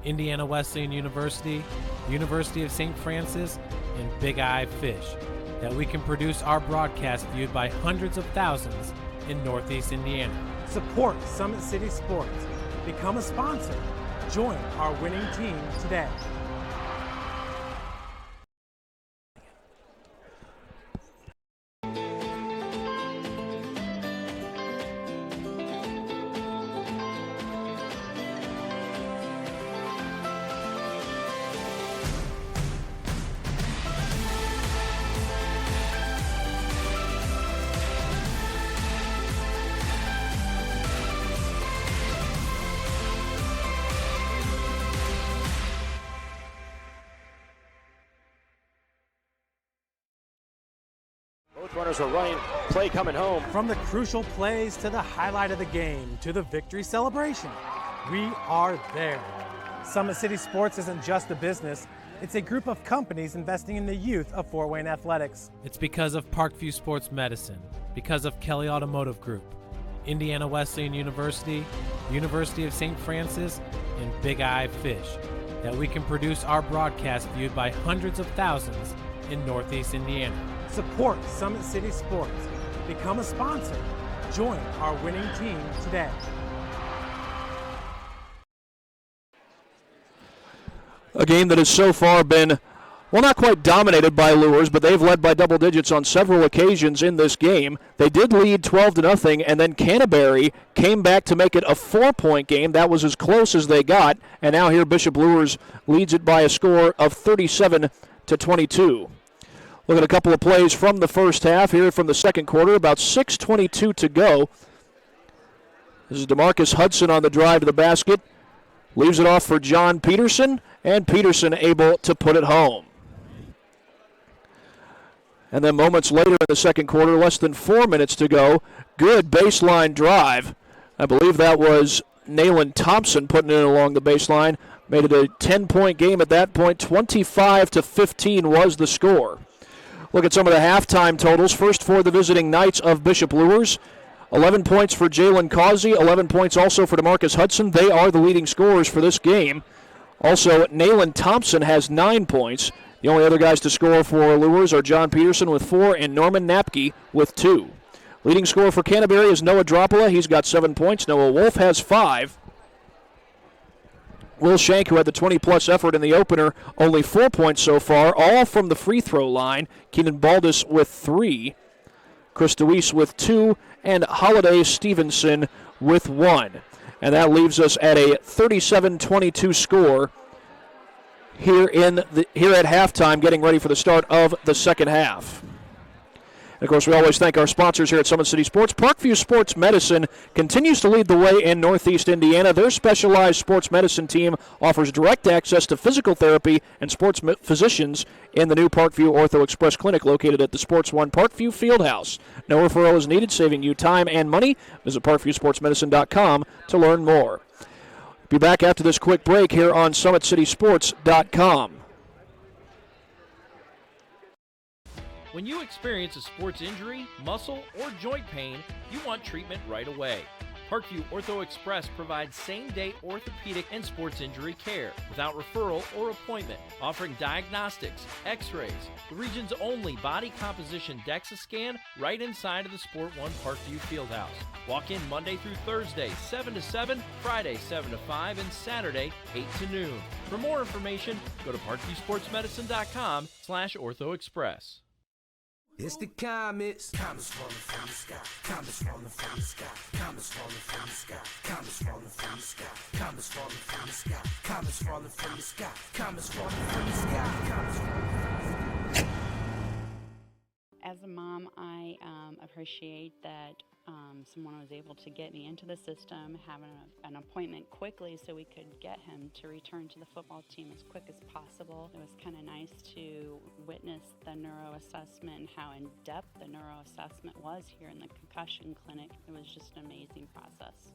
Indiana Wesleyan University, University of St. Francis, and Big Eye Fish, that we can produce our broadcast viewed by hundreds of thousands in Northeast Indiana. Support Summit City Sports. Become a sponsor. Join our winning team today. Runners are running, play coming home. From the crucial plays to the highlight of the game to the victory celebration, we are there. Summit City Sports isn't just a business, it's a group of companies investing in the youth of Fort Wayne athletics. It's because of Parkview Sports Medicine, because of Kelly Automotive Group, Indiana Wesleyan University, University of St. Francis, and Big Eye Fish, that we can produce our broadcast viewed by hundreds of thousands in Northeast Indiana. Support Summit City Sports. Become a sponsor. Join our winning team today. A game that has so far been, well, not quite dominated by Luers, but they've led by double digits on several occasions in this game. They did lead 12-0, and then Canterbury came back to make it a 4-point game. That was as close as they got, and now here Bishop Luers leads it by a score of 37-22. Look at a couple of plays from the first half here from the second quarter, about 6:22 to go. This is DeMarcus Hudson on the drive to the basket. Leaves it off for John Peterson, and Peterson able to put it home. And then moments later in the second quarter, less than 4 minutes to go, good baseline drive. I believe that was Nayland Thompson putting it along the baseline. Made it a 10-point game at that point. 25-15 was the score. Look at some of the halftime totals. First for the visiting Knights of Bishop Luers. 11 points for Jalen Causey, 11 points also for DeMarcus Hudson. They are the leading scorers for this game. Also, Nayland Thompson has 9 points. The only other guys to score for Luers are John Peterson with 4 and Norman Napke with 2. Leading scorer for Canterbury is Noah Dropola. He's got 7 points. Noah Wolf has 5. Will Shank, who had the 20-plus effort in the opener, only 4 points so far, all from the free throw line. Keenan Baldus with 3. Chris DeWeese with 2. And Holiday Stevenson with 1. And that leaves us at a 37-22 score here at halftime, getting ready for the start of the second half. And of course, we always thank our sponsors here at Summit City Sports. Parkview Sports Medicine continues to lead the way in Northeast Indiana. Their specialized sports medicine team offers direct access to physical therapy and sports physicians in the new Parkview Ortho Express Clinic located at the Sports One Parkview Fieldhouse. No referral is needed, saving you time and money. Visit ParkviewSportsMedicine.com to learn more. Be back after this quick break here on SummitCitySports.com. When you experience a sports injury, muscle, or joint pain, you want treatment right away. Parkview Ortho Express provides same-day orthopedic and sports injury care without referral or appointment, offering diagnostics, x-rays, the region's only body composition DEXA scan right inside of the Sport One Parkview Fieldhouse. Walk in Monday through Thursday, 7 to 7, Friday, 7 to 5, and Saturday, 8 to noon. For more information, go to parkviewsportsmedicine.com/orthoexpress. It's the comets. Comets falling from the sky. Comets falling from the sky. Comets falling from the sky. Comets falling from the sky. Comets falling from the sky. Comets falling from the sky. Comets falling from the sky. Comets falling from the sky. As a mom, I appreciate that someone was able to get me into the system, having an appointment quickly so we could get him to return to the football team as quick as possible. It was kind of nice to witness the neuroassessment and how in-depth the neuroassessment was here in the concussion clinic. It was just an amazing process.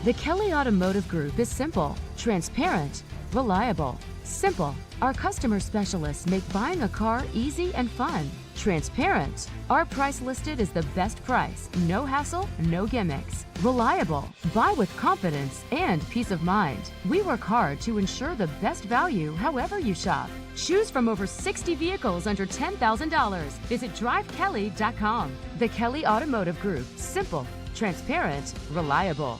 The Kelly Automotive Group is simple, transparent, reliable. Simple. Our customer specialists make buying a car easy and fun. Transparent. Our price listed is the best price. No hassle, no gimmicks. Reliable. Buy with confidence and peace of mind. We work hard to ensure the best value however you shop. Choose from over 60 vehicles under $10,000. Visit drivekelly.com. The Kelly Automotive Group. Simple, transparent, reliable.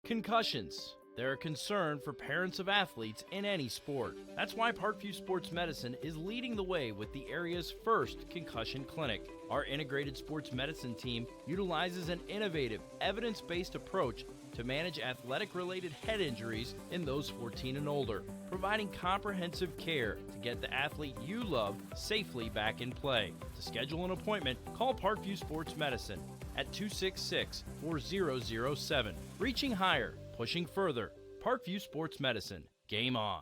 Concussions. They're a concern for parents of athletes in any sport. That's why Parkview Sports Medicine is leading the way with the area's first concussion clinic. Our integrated sports medicine team utilizes an innovative, evidence-based approach to manage athletic-related head injuries in those 14 and older, providing comprehensive care to get the athlete you love safely back in play. To schedule an appointment, call Parkview Sports Medicine at 266-4007. Reaching higher, pushing further. Parkview Sports Medicine. Game on.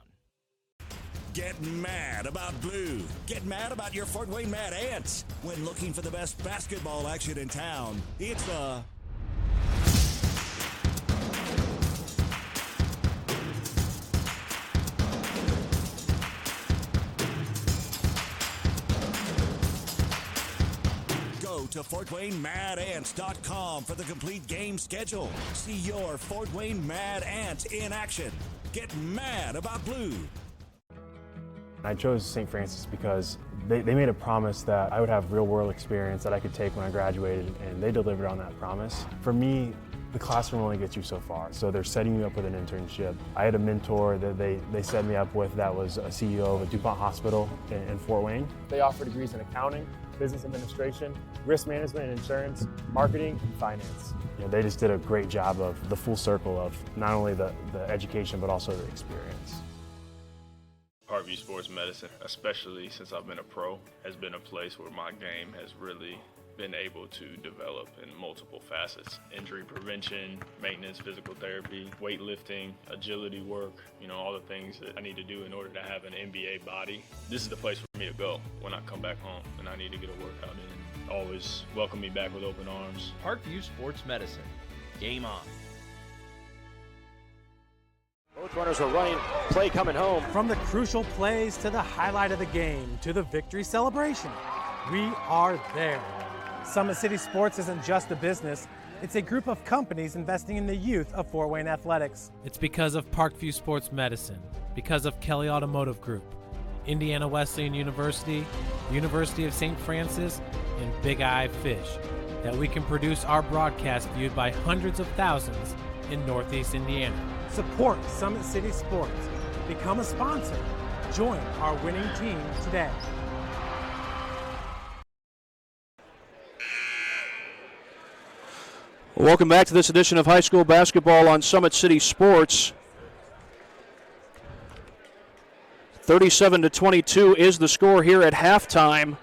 Get mad about blue. Get mad about your Fort Wayne Mad Ants. When looking for the best basketball action in town, it's Go to FortWayneMadAnts.com for the complete game schedule. See your Fort Wayne Mad Ant in action. Get mad about blue. I chose St. Francis because they made a promise that I would have real-world experience that I could take when I graduated, and they delivered on that promise. For me, the classroom only gets you so far, so they're setting you up with an internship. I had a mentor that they set me up with that was a CEO of a DuPont hospital in Fort Wayne. They offer degrees in accounting, business administration, risk management and insurance, marketing, and finance. You know, they just did a great job of the full circle of not only the education, but also the experience. Parkview Sports Medicine, especially since I've been a pro, has been a place where my game has really been able to develop in multiple facets. Injury prevention, maintenance, physical therapy, weightlifting, agility work, all the things that I need to do in order to have an NBA body. This is the place for me to go when I come back home and I need to get a workout in. Always welcome me back with open arms. Parkview Sports Medicine. Game on. Both runners are running, play coming home. From the crucial plays to the highlight of the game to the victory celebration, we are there. Summit City Sports isn't just a business, it's a group of companies investing in the youth of Fort Wayne athletics. It's because of Parkview Sports Medicine, because of Kelly Automotive Group, Indiana Wesleyan University, University of St. Francis, and Big Eye Fish, that we can produce our broadcast viewed by hundreds of thousands in Northeast Indiana. Support Summit City Sports. Become a sponsor. Join our winning team today. Welcome back to this edition of high school basketball on Summit City Sports. 37-22 is the score here at halftime.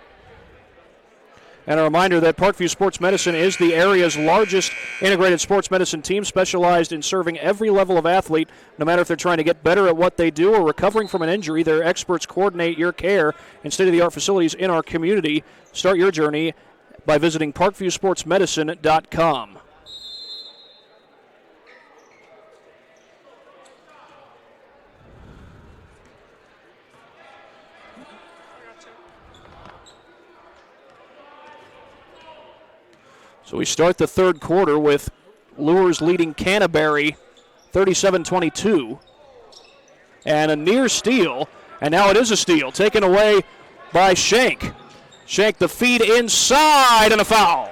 And a reminder that Parkview Sports Medicine is the area's largest integrated sports medicine team, specialized in serving every level of athlete. No matter if they're trying to get better at what they do or recovering from an injury, their experts coordinate your care in state-of-the-art facilities in our community. Start your journey by visiting parkviewsportsmedicine.com. So we start the third quarter with Luers leading Canterbury 37-22. And a near steal, and now it is a steal, taken away by Shank. Shank the feed inside and a foul.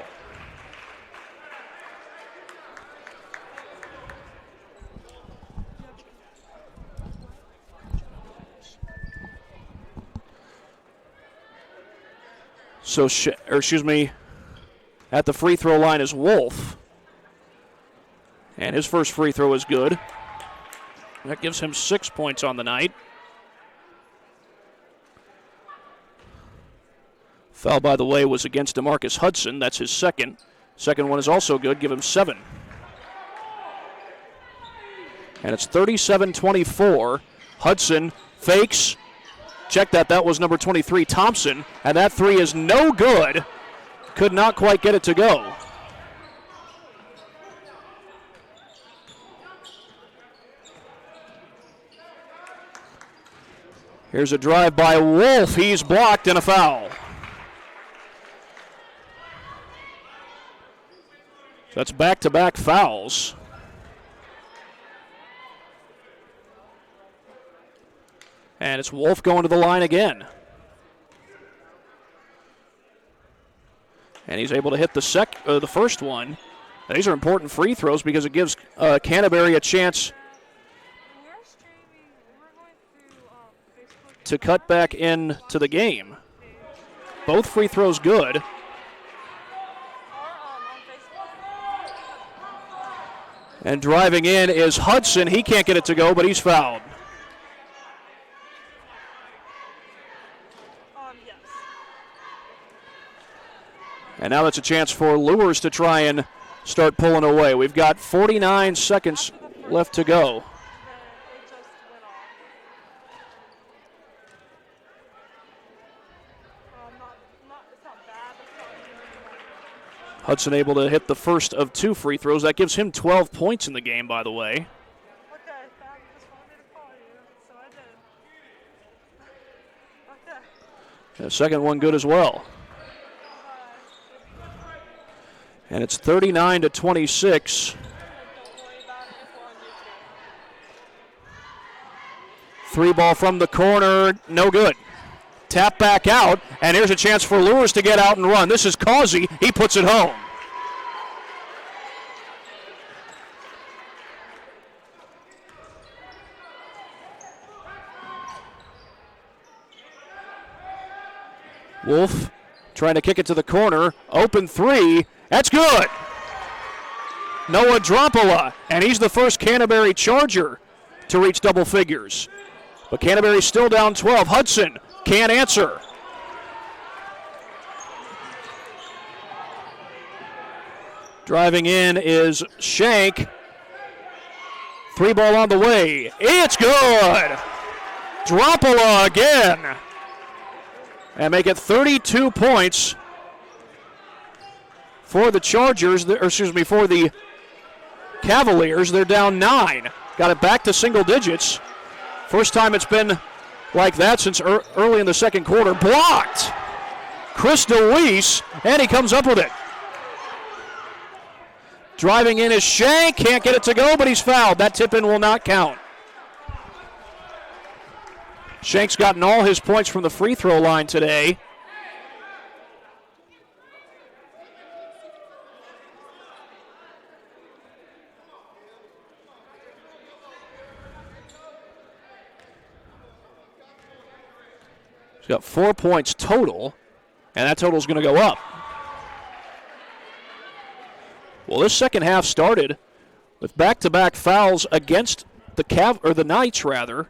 So, at the free throw line is Wolf. And his first free throw is good. That gives him 6 points on the night. Foul, by the way, was against DeMarcus Hudson. That's his second. Second one is also good. Give him 7. And it's 37-24. Hudson fakes. Check that. That was number 23, Thompson. And that three is no good. Could not quite get it to go. Here's a drive by Wolf. He's blocked and a foul. So that's back-to-back fouls. And it's Wolf going to the line again. And he's able to hit the first one. These are important free throws because it gives Canterbury a chance to cut back into the game. Both free throws good. And driving in is Hudson. He can't get it to go, but he's fouled. And now that's a chance for Luers to try and start pulling away. We've got 49 seconds left to go. Hudson able to hit the first of 2 free throws. That gives him 12 points in the game, by the way. The second one good as well. And it's 39-26. 3 ball from the corner, no good. Tap back out, and here's a chance for Luers to get out and run. This is Causey. He puts it home. Wolf trying to kick it to the corner. Open 3. That's good. Noah Drompola, and he's the first Canterbury Charger to reach double figures. But Canterbury's still down 12. Hudson can't answer. Driving in is Shank. 3 ball on the way. It's good. Drompola again. And make it 32 points for the Chargers, for the Cavaliers. They're down 9. Got it back to single digits. First time it's been like that since early in the second quarter. Blocked. Chris DeWeese, and he comes up with it. Driving in is Shank. Can't get it to go, but he's fouled. That tip-in will not count. Shank's gotten all his points from the free throw line today. He's got 4 points total, and that total is going to go up. Well, this second half started with back-to-back fouls against the Knights, rather.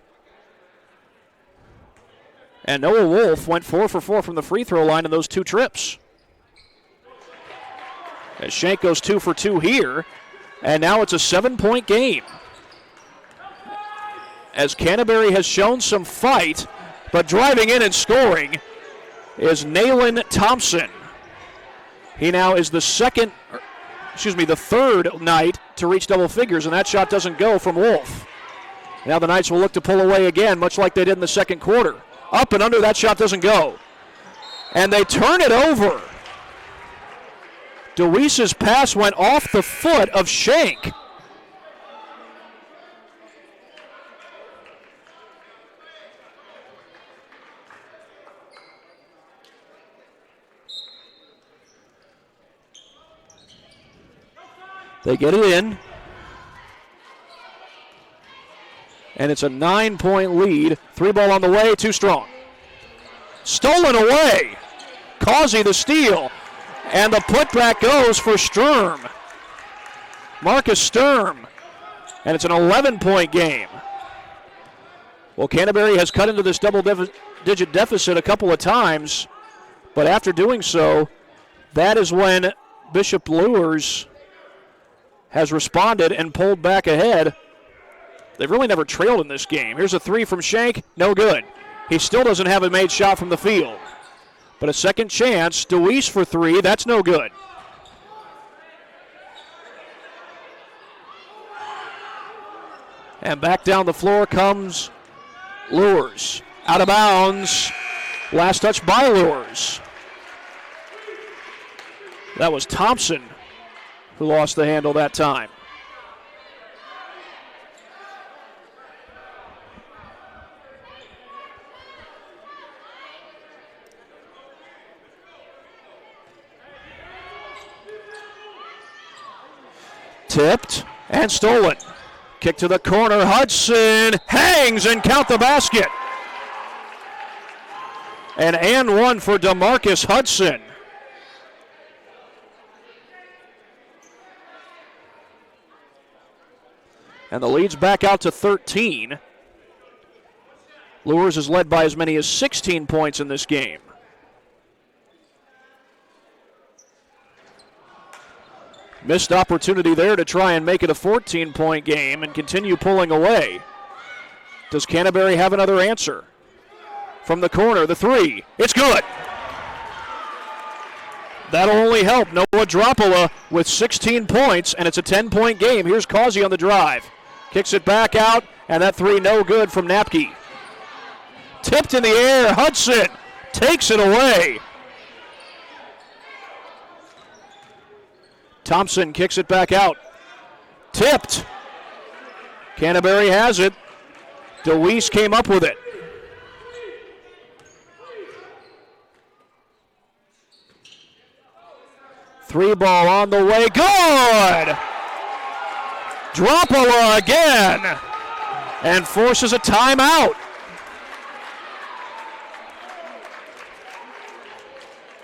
And Noah Wolf went 4 for 4 from the free throw line in those 2 trips. As Shank goes 2 for 2 here, and now it's a 7-point game. As Canterbury has shown some fight, but driving in and scoring is Nayland Thompson. He now is the third Knight to reach double figures, and that shot doesn't go from Wolf. Now the Knights will look to pull away again, much like they did in the second quarter. Up and under, that shot doesn't go. And they turn it over. DeWeese's pass went off the foot of Shank. They get it in. And it's a 9-point lead. 3 ball on the way, too strong. Stolen away. Causey the steal. And the putback goes for Sturm. Marcus Sturm. And it's an 11-point game. Well, Canterbury has cut into this double-digit deficit a couple of times. But after doing so, that is when Bishop Luers has responded and pulled back ahead. They've really never trailed in this game. Here's a 3 from Shank, no good. He still doesn't have a made shot from the field. But a second chance, DeWeese for 3, that's no good. And back down the floor comes Luers. Out of bounds. Last touch by Luers. That was Thompson who lost the handle that time. Tipped and stolen. Kick to the corner. Hudson hangs and count the basket. And 1 for DeMarcus Hudson. And the lead's back out to 13. Luers is led by as many as 16 points in this game. Missed opportunity there to try and make it a 14-point game and continue pulling away. Does Canterbury have another answer? From the corner, the 3. It's good. That'll only help Noah Dropola with 16 points, and it's a 10-point game. Here's Causey on the drive. Kicks it back out, and that 3 no good from Napke. Tipped in the air. Hudson takes it away. Thompson kicks it back out. Tipped. Canterbury has it. DeWeese came up with it. Three ball on the way. Good! Dropola again. And forces a timeout.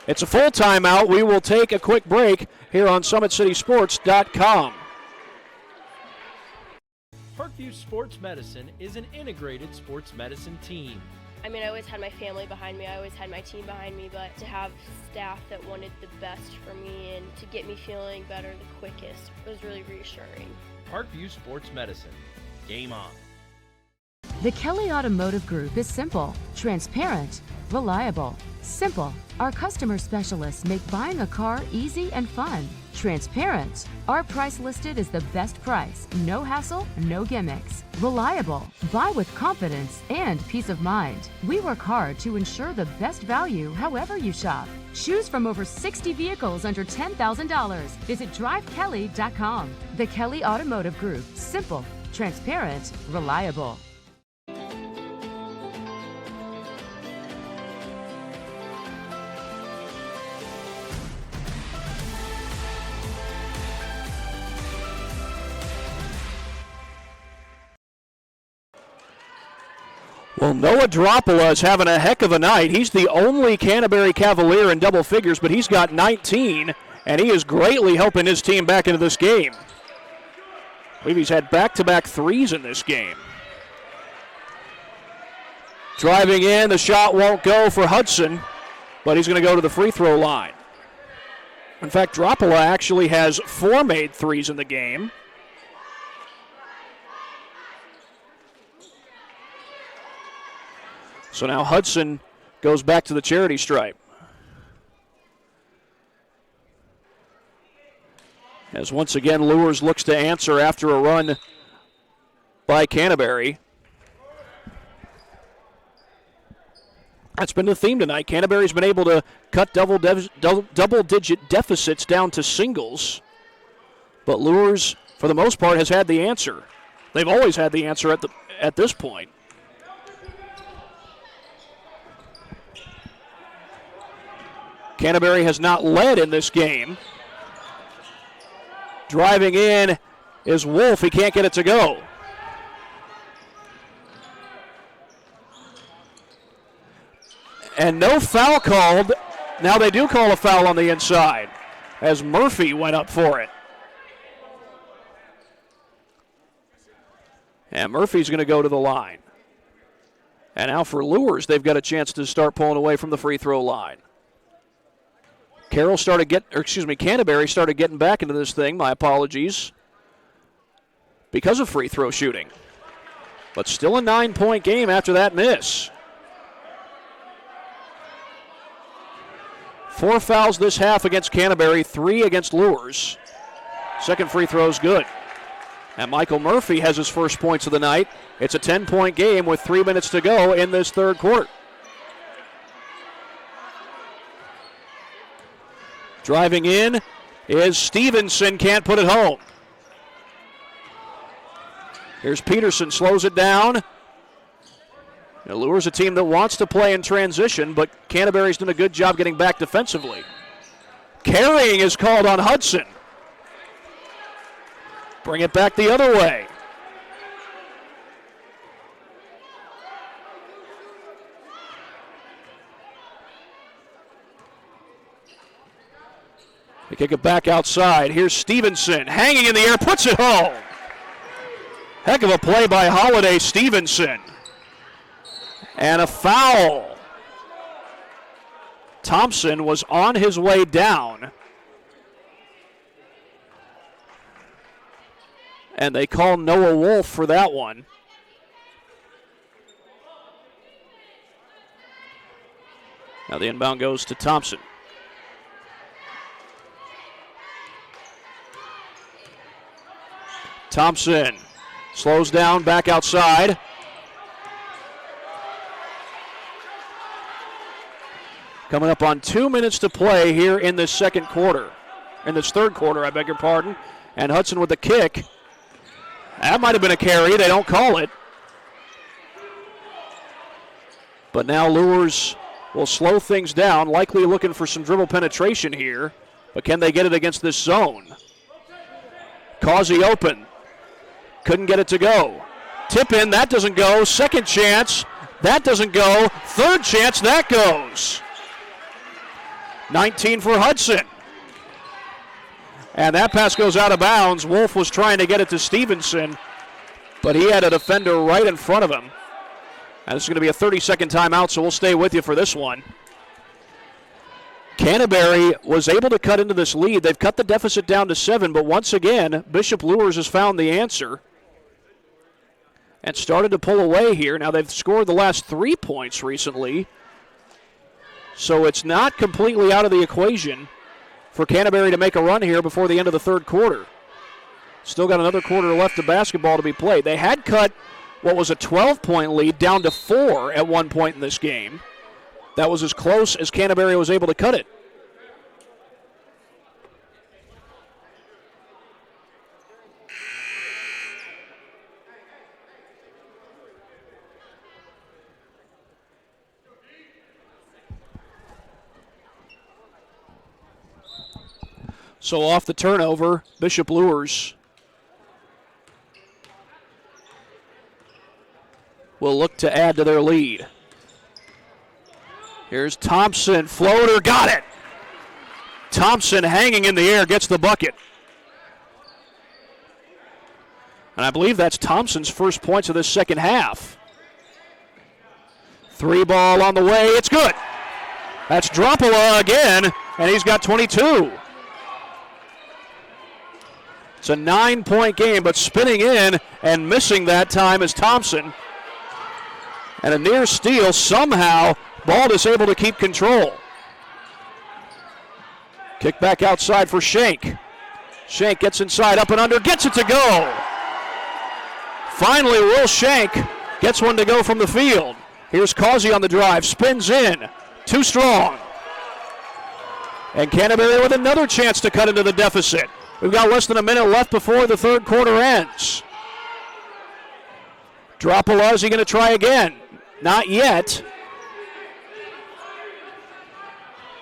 It's a full timeout. We will take a quick break here on SummitCitySports.com. Parkview Sports Medicine is an integrated sports medicine team. I mean, I always had my family behind me. I always had my team behind me, but to have staff that wanted the best for me and to get me feeling better the quickest was really reassuring. Parkview Sports Medicine. Game on. The Kelly Automotive Group is simple, transparent, reliable. Simple. Our customer specialists make buying a car easy and fun. Transparent. Our price listed is the best price. No hassle, no gimmicks. Reliable. Buy with confidence and peace of mind. We work hard to ensure the best value however you shop. Choose from over 60 vehicles under $10,000. Visit drivekelly.com. The Kelly Automotive Group. Simple, transparent, reliable. Well, Noah Dropola is having a heck of a night. He's the only Canterbury Cavalier in double figures, but he's got 19, and he is greatly helping his team back into this game. I believe he's had back-to-back threes in this game. Driving in, the shot won't go for Hudson, but he's going to go to the free throw line. In fact, Dropola actually has 4 made threes in the game. So now Hudson goes back to the charity stripe. As once again, Luers looks to answer after a run by Canterbury. That's been the theme tonight. Canterbury's been able to cut double-digit deficits down to singles. But Luers, for the most part, has had the answer. They've always had the answer at this point. Canterbury has not led in this game. Driving in is Wolf. He can't get it to go. And no foul called. Now they do call a foul on the inside as Murphy went up for it. And Murphy's going to go to the line. And now for Luers, they've got a chance to start pulling away from the free throw line. Canterbury started getting back into this thing. My apologies. Because of free throw shooting. But still a 9-point game after that miss. 4 fouls this half against Canterbury, 3 against Luers. Second free throw is good. And Michael Murphy has his first points of the night. It's a 10-point game with 3 minutes to go in this third quarter. Driving in is Stevenson, can't put it home. Here's Peterson, slows it down. Now, Luers a team that wants to play in transition, but Canterbury's done a good job getting back defensively. Carrying is called on Hudson. Bring it back the other way. They kick it back outside. Here's Stevenson, hanging in the air, puts it home. Heck of a play by Holiday Stevenson. And a foul. Thompson was on his way down. And they call Noah Wolf for that one. Now the inbound goes to Thompson. Thompson slows down, back outside. Coming up on 2 minutes to play here in this third quarter, I beg your pardon. And Hudson with the kick. That might have been a carry. They don't call it. But now Luers will slow things down, likely looking for some dribble penetration here. But can they get it against this zone? Causey open. Couldn't get it to go. Tip in, that doesn't go. Second chance, that doesn't go. Third chance, that goes. 19 for Hudson. And that pass goes out of bounds. Wolf was trying to get it to Stevenson, but he had a defender right in front of him. And this is going to be a 30-second timeout, so we'll stay with you for this one. Canterbury was able to cut into this lead. They've cut the deficit down to 7, but once again, Bishop Luers has found the answer and started to pull away here. Now they've scored the last 3 points recently, so it's not completely out of the equation for Canterbury to make a run here before the end of the third quarter. Still got another quarter left of basketball to be played. They had cut what was a 12-point lead down to 4 at one point in this game. That was as close as Canterbury was able to cut it. So off the turnover, Bishop Luers will look to add to their lead. Here's Thompson, floater, got it. Thompson hanging in the air gets the bucket. And I believe that's Thompson's first points of this second half. 3 ball on the way. It's good. That's Dropala again, and he's got 22. It's a 9-point game, but spinning in and missing that time is Thompson. And a near steal. Somehow, Bald is able to keep control. Kick back outside for Shank. Shank gets inside, up and under, gets it to go. Finally, Will Shank gets one to go from the field. Here's Causey on the drive, spins in, too strong. And Canterbury with another chance to cut into the deficit. We've got less than a minute left before the third quarter ends. Dropala, is he going to try again? Not yet.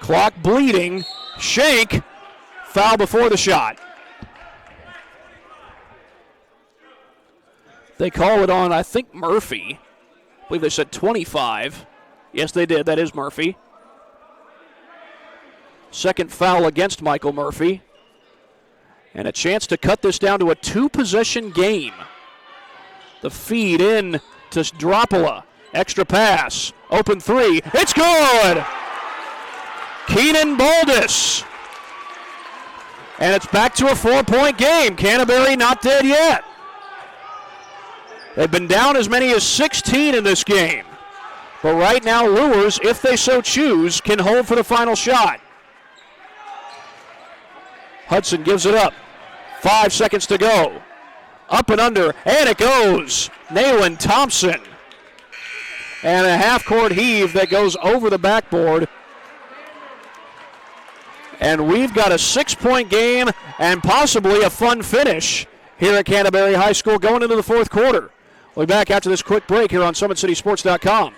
Clock bleeding. Shank, foul before the shot. They call it on, I think, Murphy. I believe they said 25. Yes, they did. That is Murphy. Second foul against Michael Murphy. And a chance to cut this down to a 2-possession game. The feed in to Dropala. Extra pass. Open 3. It's good! Keenan Baldus. And it's back to a 4-point game. Canterbury not dead yet. They've been down as many as 16 in this game. But right now, Luers, if they so choose, can hold for the final shot. Hudson gives it up. 5 seconds to go. Up and under, and it goes. Nayland Thompson. And a half-court heave that goes over the backboard. And we've got a 6-point game and possibly a fun finish here at Canterbury High School going into the fourth quarter. We'll be back after this quick break here on SummitCitySports.com.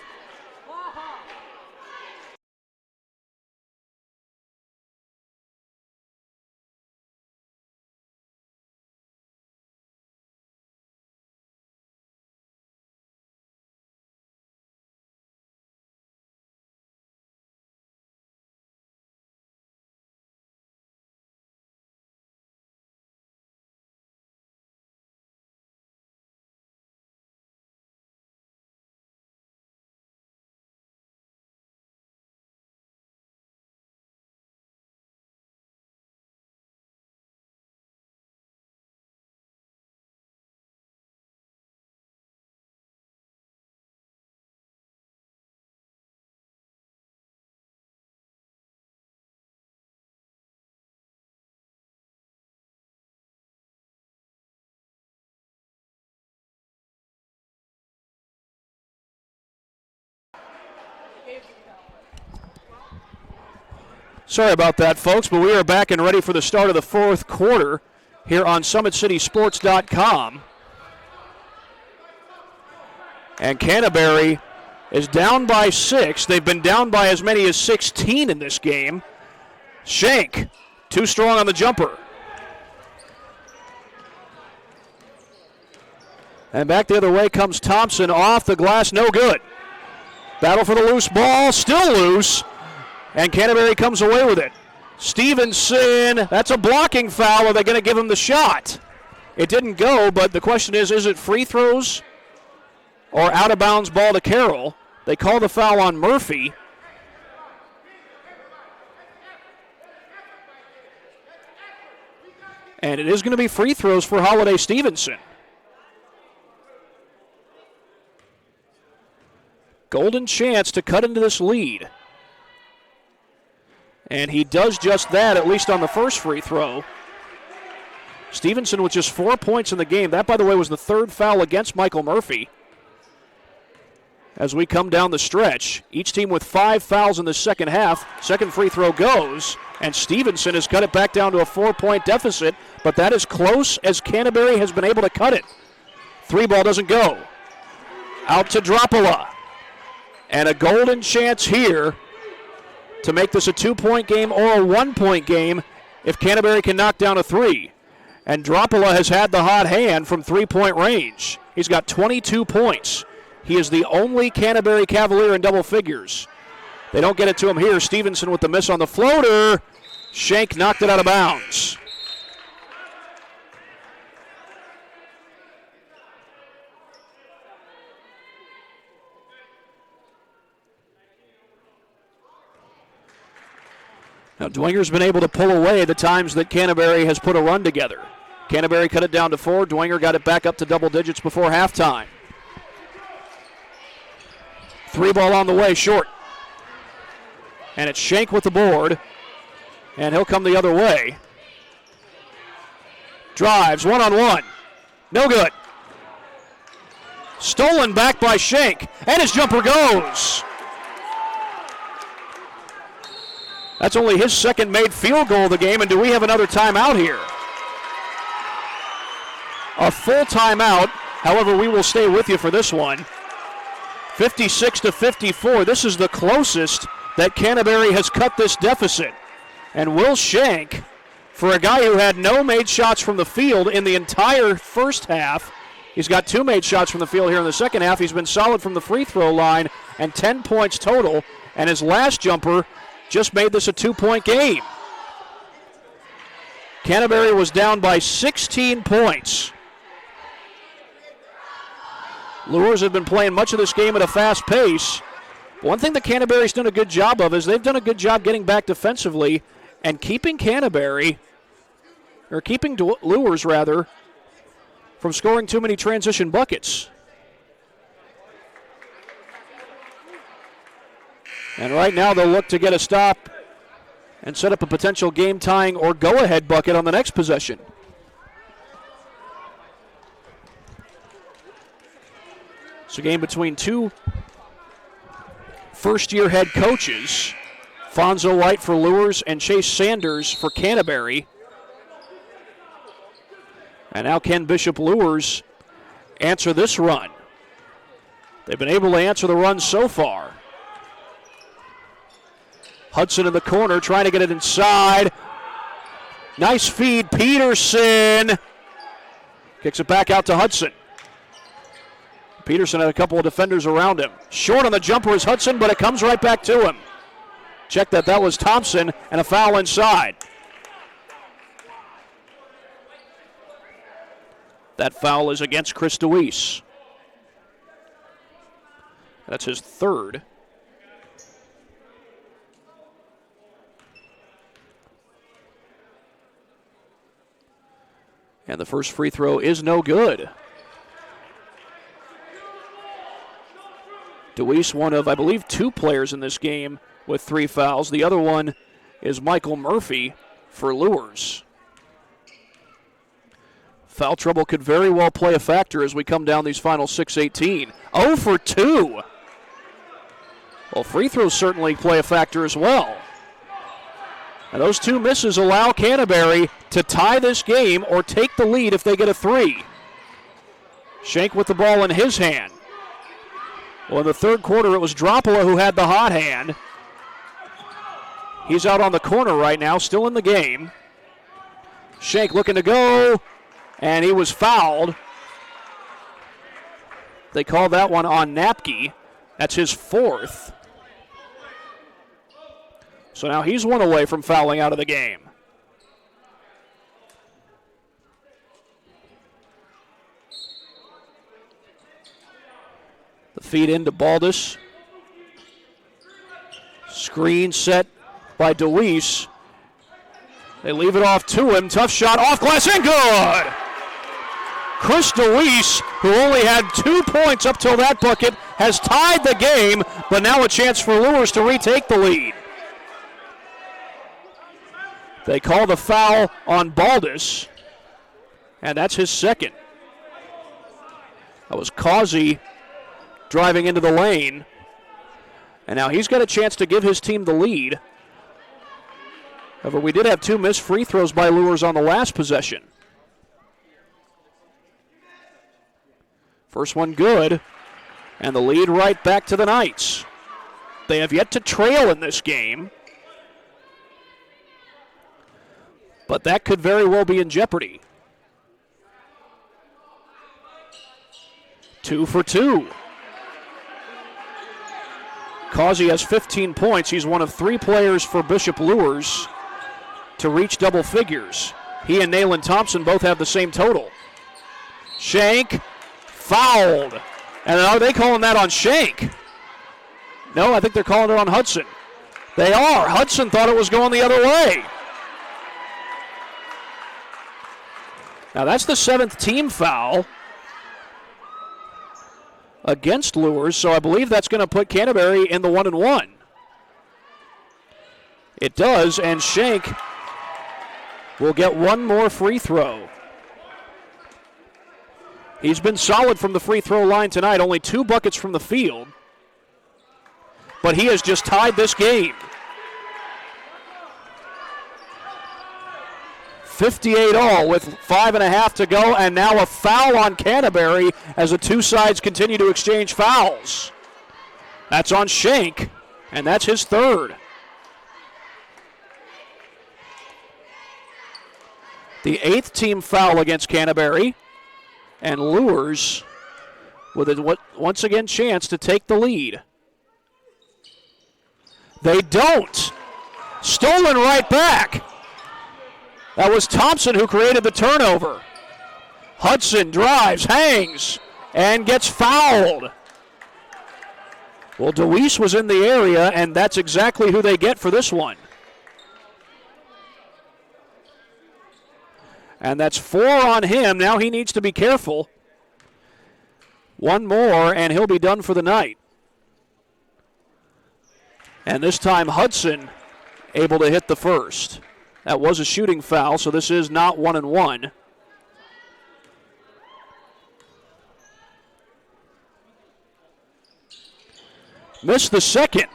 Sorry about that, folks, but we are back and ready for the start of the fourth quarter here on SummitCitySports.com. And Canterbury is down by 6. They've been down by as many as 16 in this game. Shank, too strong on the jumper. And back the other way comes Thompson, off the glass, no good. Battle for the loose ball, still loose. And Canterbury comes away with it. Stevenson, that's a blocking foul. Are they going to give him the shot? It didn't go, but the question is it free throws or out-of-bounds ball to Carroll? They call the foul on Murphy. And it is going to be free throws for Holiday Stevenson. Golden chance to cut into this lead. And he does just that, at least on the first free throw. Stevenson with just 4 points in the game. That, by the way, was the third foul against Michael Murphy. As we come down the stretch, each team with 5 fouls in the second half. Second free throw goes, and Stevenson has cut it back down to a 4-point deficit, but that is close as Canterbury has been able to cut it. 3 ball doesn't go. Out to Dropala. And a golden chance here to make this a 2-point game or a 1-point game if Canterbury can knock down a 3. And Dropala has had the hot hand from 3-point range. He's got 22 points. He is the only Canterbury Cavalier in double figures. They don't get it to him here. Stevenson with the miss on the floater. Shank knocked it out of bounds. Now, Dwinger's been able to pull away the times that Canterbury has put a run together. Canterbury cut it down to 4. Dwinger got it back up to double digits before halftime. 3 ball on the way, short. And it's Shank with the board. And he'll come the other way. Drives, one-on-one. No good. Stolen back by Shank. And his jumper goes. That's only his second made field goal of the game, and do we have another timeout here? A full timeout. However, we will stay with you for this one. 56-54. This is the closest that Canterbury has cut this deficit. And Will Shank, for a guy who had no made shots from the field in the entire first half, he's got 2 made shots from the field here in the second half. He's been solid from the free throw line and 10 points total. And his last jumper just made this a 2-point game. Canterbury was down by 16 points. Luers have been playing much of this game at a fast pace. One thing that Canterbury's done a good job of is they've done a good job getting back defensively and keeping Luers rather, from scoring too many transition buckets. And right now they'll look to get a stop and set up a potential game-tying or go-ahead bucket on the next possession. It's a game between 2 first-year head coaches, Fonzo White for Luers and Chase Sanders for Canterbury. And now can Bishop Luers answer this run? They've been able to answer the run so far. Hudson in the corner trying to get it inside. Nice feed, Peterson. Kicks it back out to Hudson. Peterson had a couple of defenders around him. Short on the jumper is Hudson, but it comes right back to him. Check that was Thompson, and a foul inside. That foul is against Chris DeWeese. That's his 3rd. And the first free throw is no good. DeWeese, one of, I believe, 2 players in this game with 3 fouls. The other one is Michael Murphy for Luers. Foul trouble could very well play a factor as we come down these final 6:18. 0 for 2. Well, free throws certainly play a factor as well. And those 2 misses allow Canterbury to tie this game or take the lead if they get a 3. Shank with the ball in his hand. Well, in the third quarter, it was Dropala who had the hot hand. He's out on the corner right now, still in the game. Shank looking to go, and he was fouled. They called that one on Napke. That's his 4th. So now he's 1 away from fouling out of the game. The feed into Baldus. Screen set by DeWeese. They leave it off to him. Tough shot off glass and good! Chris DeWeese, who only had 2 points up till that bucket, has tied the game, but now a chance for Luers to retake the lead. They call the foul on Baldus, and that's his 2nd. That was Causey driving into the lane, and now he's got a chance to give his team the lead. However, we did have 2 missed free throws by Luers on the last possession. First one good, and the lead right back to the Knights. They have yet to trail in this game, but that could very well be in jeopardy. 2 for 2. Causey has 15 points. He's one of 3 players for Bishop Luers to reach double figures. He and Nayland Thompson both have the same total. Shank fouled. And are they calling that on Shank? No, I think they're calling it on Hudson. They are. Hudson thought it was going the other way. Now that's the 7th team foul against Luers, so I believe that's going to put Canterbury in the 1-1. It does, and Shank will get one more free throw. He's been solid from the free throw line tonight, only 2 buckets from the field, but he has just tied this game. 58 all with 5.5 to go, and now a foul on Canterbury as the two sides continue to exchange fouls. That's on Shank, and that's his 3rd. The 8th team foul against Canterbury, and Luers with a once again chance to take the lead. They don't. Stolen right back. That was Thompson who created the turnover. Hudson drives, hangs, and gets fouled. Well, DeWeese was in the area, and that's exactly who they get for this one. And that's 4 on him. Now he needs to be careful. One more, and he'll be done for the night. And this time Hudson able to hit the first. That was a shooting foul, so this is not 1-1. Missed the second.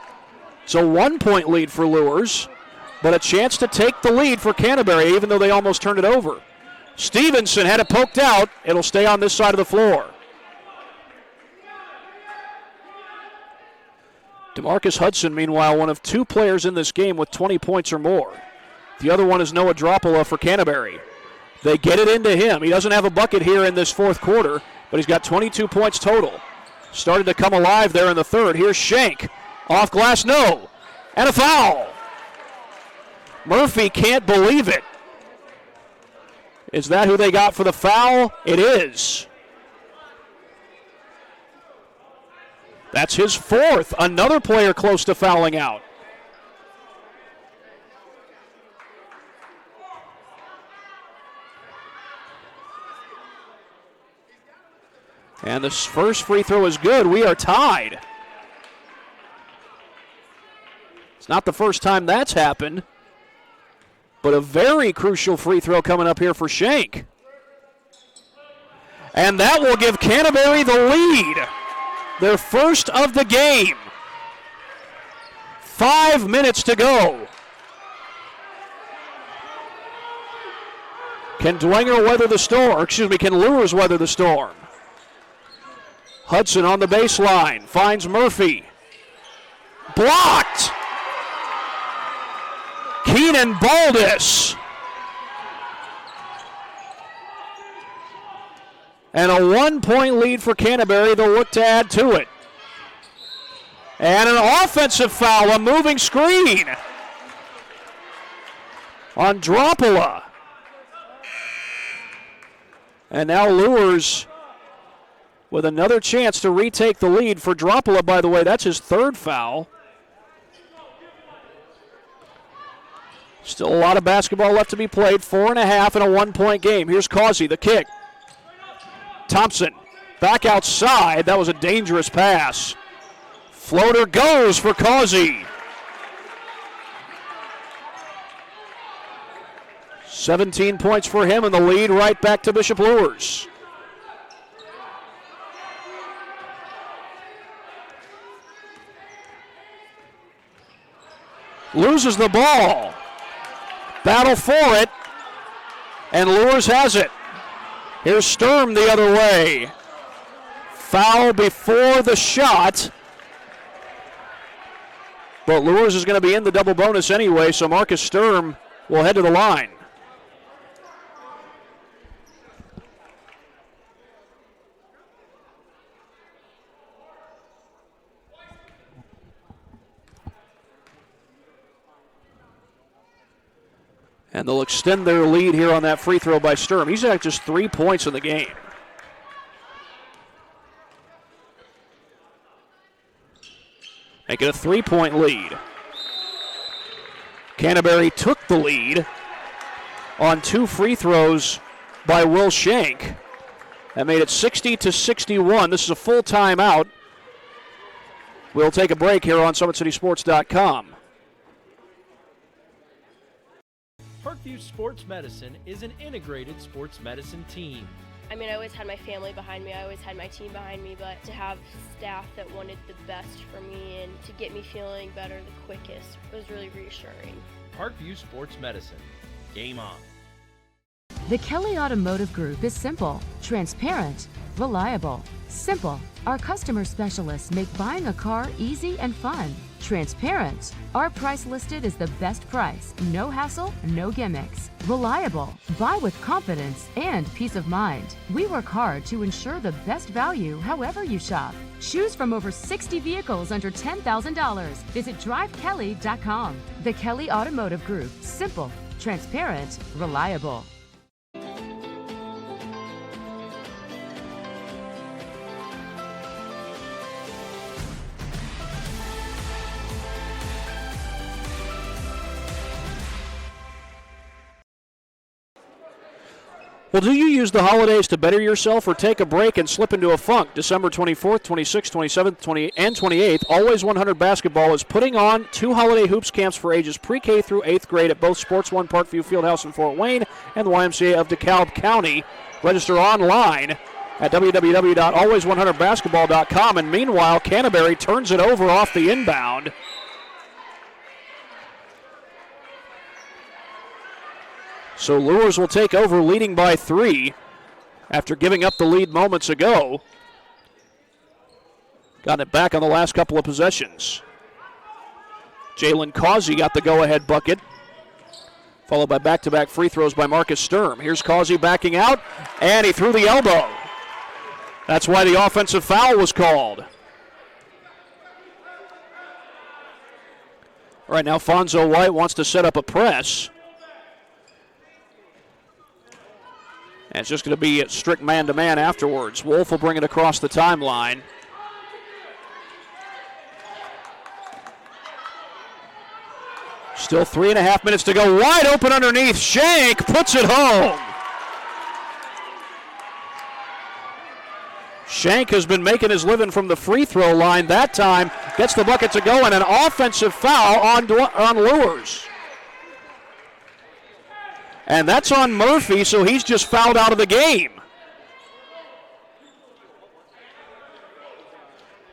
It's a 1-point lead for Luers, but a chance to take the lead for Canterbury, even though they almost turned it over. Stevenson had it poked out. It'll stay on this side of the floor. DeMarcus Hudson, meanwhile, one of 2 players in this game with 20 points or more. The other one is Noah Dropola for Canterbury. They get it into him. He doesn't have a bucket here in this 4th quarter, but he's got 22 points total. Started to come alive there in the 3rd. Here's Shank. Off glass, no. And a foul. Murphy can't believe it. Is that who they got for the foul? It is. That's his 4th. Another player close to fouling out. And this first free throw is good. We are tied. It's not the first time that's happened, but a very crucial free throw coming up here for Shank. And that will give Canterbury the lead. Their first of the game. 5 minutes to go. Can Dwenger weather the storm? Can Luers weather the storm? Hudson on the baseline, finds Murphy. Blocked! Keenan Baldus. And a 1-point lead for Canterbury. They'll look to add to it. And an offensive foul, a moving screen on Dropola. And now Luers with another chance to retake the lead for Dropola. By the way, that's his 3rd foul. Still a lot of basketball left to be played. 4.5 in a 1-point game. Here's Causey, the kick. Thompson back outside. That was a dangerous pass. Floater goes for Causey. 17 points for him, and the lead right back to Bishop Luers. Loses the ball. Battle for it, and Luers has it. Here's Sturm the other way. Foul before the shot. But Luers is going to be in the double bonus anyway, so Marcus Sturm will head to the line. And they'll extend their lead here on that free throw by Sturm. He's at just 3 points in the game. Make it a 3-point lead. Canterbury took the lead on 2 free throws by Will Shank. That made it 60-61. This is a full timeout. We'll take a break here on SummitCitySports.com. Parkview Sports Medicine is an integrated sports medicine team. I mean, I always had my family behind me, I always had my team behind me, but to have staff that wanted the best for me and to get me feeling better the quickest was really reassuring. Parkview Sports Medicine. Game on. The Kelly Automotive Group is simple, transparent, reliable. Simple. Our customer specialists make buying a car easy and fun. Transparent. Our price listed is the best price. No hassle, no gimmicks. Reliable. Buy with confidence and peace of mind. We work hard to ensure the best value however you shop. Choose from over 60 vehicles under $10,000. Visit drivekelly.com. The Kelly Automotive Group. Simple, transparent, reliable. Well, do you use the holidays to better yourself or take a break and slip into a funk? December 24th, 26th, 27th, 20th, and 28th, Always 100 Basketball is putting on 2 holiday hoops camps for ages pre-K through 8th grade at both Sports One Parkview Fieldhouse in Fort Wayne and the YMCA of DeKalb County. Register online at www.always100basketball.com. And meanwhile, Canterbury turns it over off the inbound. So Luers will take over, leading by 3 after giving up the lead moments ago. Got it back on the last couple of possessions. Jalen Causey got the go-ahead bucket, followed by back-to-back free throws by Marcus Sturm. Here's Causey backing out, and he threw the elbow. That's why the offensive foul was called. All right, now Fonzo White wants to set up a press. And it's just going to be a strict man-to-man afterwards. Wolf will bring it across the timeline. Still 3.5 minutes to go. Wide open underneath. Shank puts it home. Shank has been making his living from the free throw line. That time gets the bucket to go, and an offensive foul on Luers. And that's on Murphy, so he's just fouled out of the game.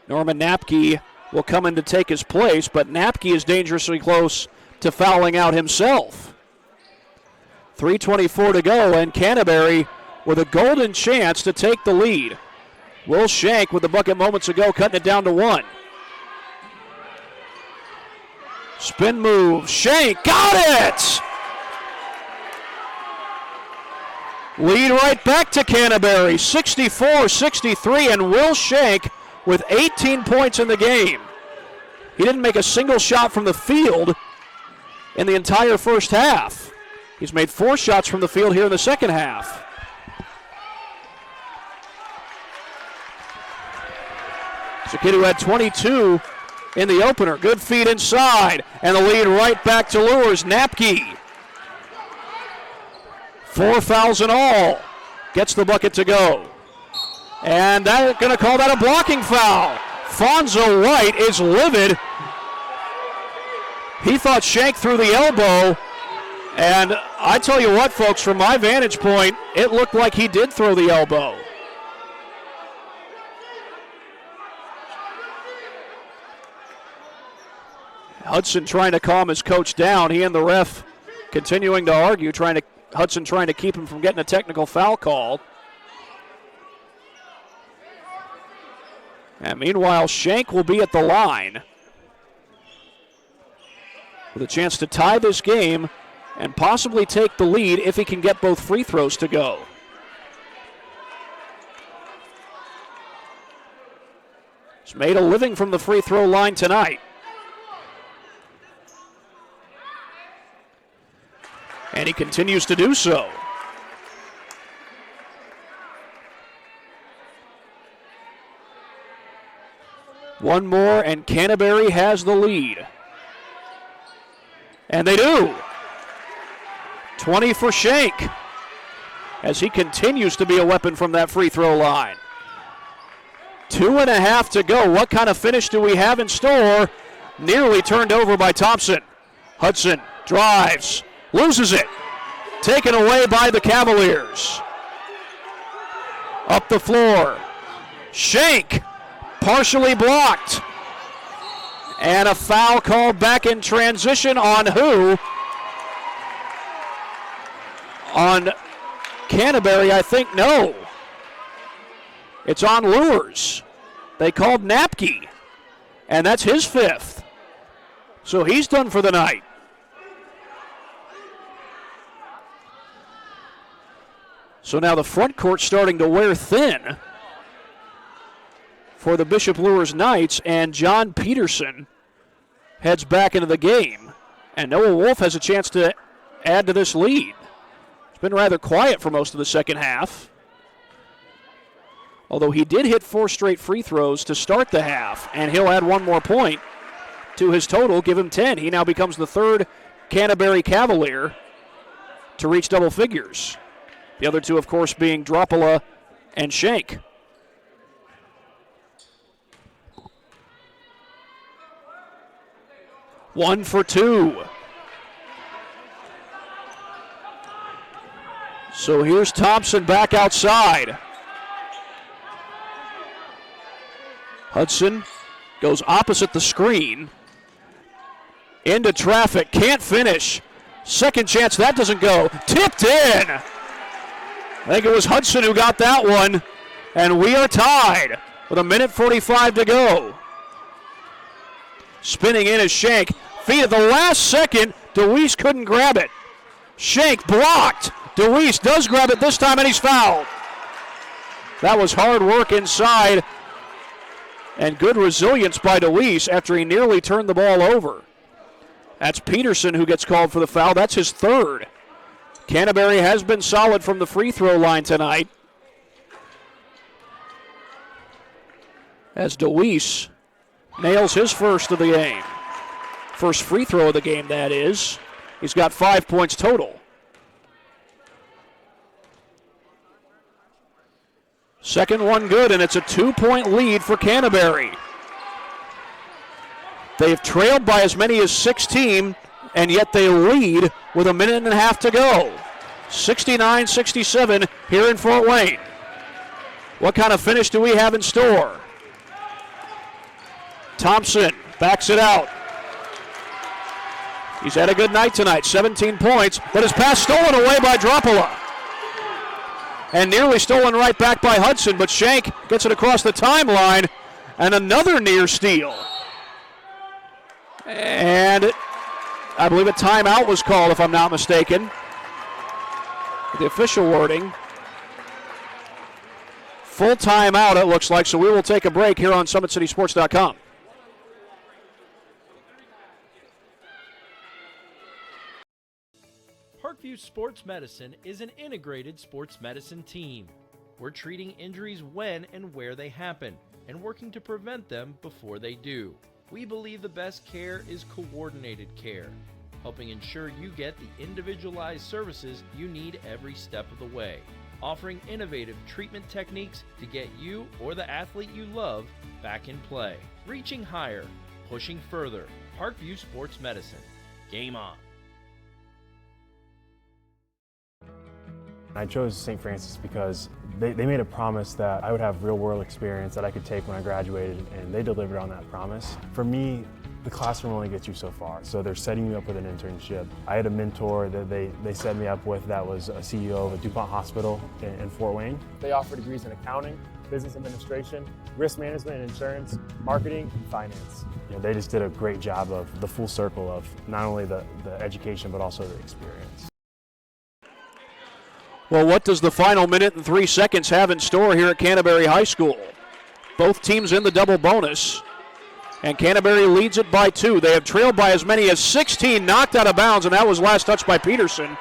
Norman Napke will come in to take his place, but Napke is dangerously close to fouling out himself. 3:24 to go, and Canterbury with a golden chance to take the lead. Will Shank with the bucket moments ago, cutting it down to 1. Spin move. Shank got it! Lead right back to Canterbury, 64-63, and Will Shank with 18 points in the game. He didn't make a single shot from the field in the entire first half. He's made 4 shots from the field here in the second half. It's a kid who had 22 in the opener. Good feed inside, and the lead right back to Luers. Napke. 4 fouls in all. Gets the bucket to go. And they're going to call that a blocking foul. Fonzo White is livid. He thought Shank threw the elbow. And I tell you what, folks, from my vantage point, it looked like he did throw the elbow. Hudson trying to calm his coach down. He and the ref continuing to argue, Hudson trying to keep him from getting a technical foul call. And meanwhile, Shank will be at the line with a chance to tie this game and possibly take the lead if he can get both free throws to go. He's made a living from the free throw line tonight. And he continues to do so. One more, and Canterbury has the lead. And they do. 20 for Shank, as he continues to be a weapon from that free throw line. 2.5 to go. What kind of finish do we have in store? Nearly turned over by Thompson. Hudson drives, loses it. Taken away by the Cavaliers. Up the floor. Shank, partially blocked. And a foul called back in transition on who? On Canterbury, I think. No. It's on Luers. They called Napke, and that's his 5th. So he's done for the night. So now the front court's starting to wear thin for the Bishop Luers Knights, and John Peterson heads back into the game. And Noah Wolf has a chance to add to this lead. It's been rather quiet for most of the second half, although he did hit 4 straight free throws to start the half, and he'll add 1 more point to his total, give him 10. He now becomes the 3rd Canterbury Cavalier to reach double figures. The other 2, of course, being Dropala and Shank. One for 2. So here's Thompson back outside. Hudson goes opposite the screen. Into traffic, can't finish. Second chance, that doesn't go. Tipped in. I think it was Hudson who got that one. And we are tied with 1:45 to go. Spinning in is Shank. Feet at the last second. DeWeese couldn't grab it. Shank blocked. DeWeese does grab it this time, and he's fouled. That was hard work inside and good resilience by DeWeese after he nearly turned the ball over. That's Peterson who gets called for the foul. That's his 3rd. Canterbury has been solid from the free throw line tonight, as DeWeese nails his 1st of the game. First free throw of the game, that is. He's got 5 points total. Second one good, and it's a 2-point lead for Canterbury. They've trailed by as many as 16, and yet they lead with 1.5 to go. 69-67 here in Fort Wayne. What kind of finish do we have in store? Thompson backs it out. He's had a good night tonight, 17 points, but his pass stolen away by Dropala. And nearly stolen right back by Hudson, but Shank gets it across the timeline, and another near steal. And I believe a timeout was called, if I'm not mistaken. The official wording. Full timeout, it looks like, so we will take a break here on SummitCitySports.com. Parkview Sports Medicine is an integrated sports medicine team. We're treating injuries when and where they happen and working to prevent them before they do. We believe the best care is coordinated care, helping ensure you get the individualized services you need every step of the way, offering innovative treatment techniques to get you or the athlete you love back in play. Reaching higher, pushing further. Parkview Sports Medicine. Game on. I chose St. Francis because they made a promise that I would have real-world experience that I could take when I graduated, and they delivered on that promise. For me, the classroom only gets you so far, so they're setting you up with an internship. I had a mentor that they set me up with that was a CEO of a DuPont hospital in Fort Wayne. They offer degrees in accounting, business administration, risk management and insurance, marketing, and finance. You know, they just did a great job of the full circle of not only the education but also the experience. Well, what does the final minute and 3 seconds have in store here at Canterbury High School? Both teams in the double bonus, and Canterbury leads it by 2. They have trailed by as many as 16, knocked out of bounds, and that was last touched by Peterson.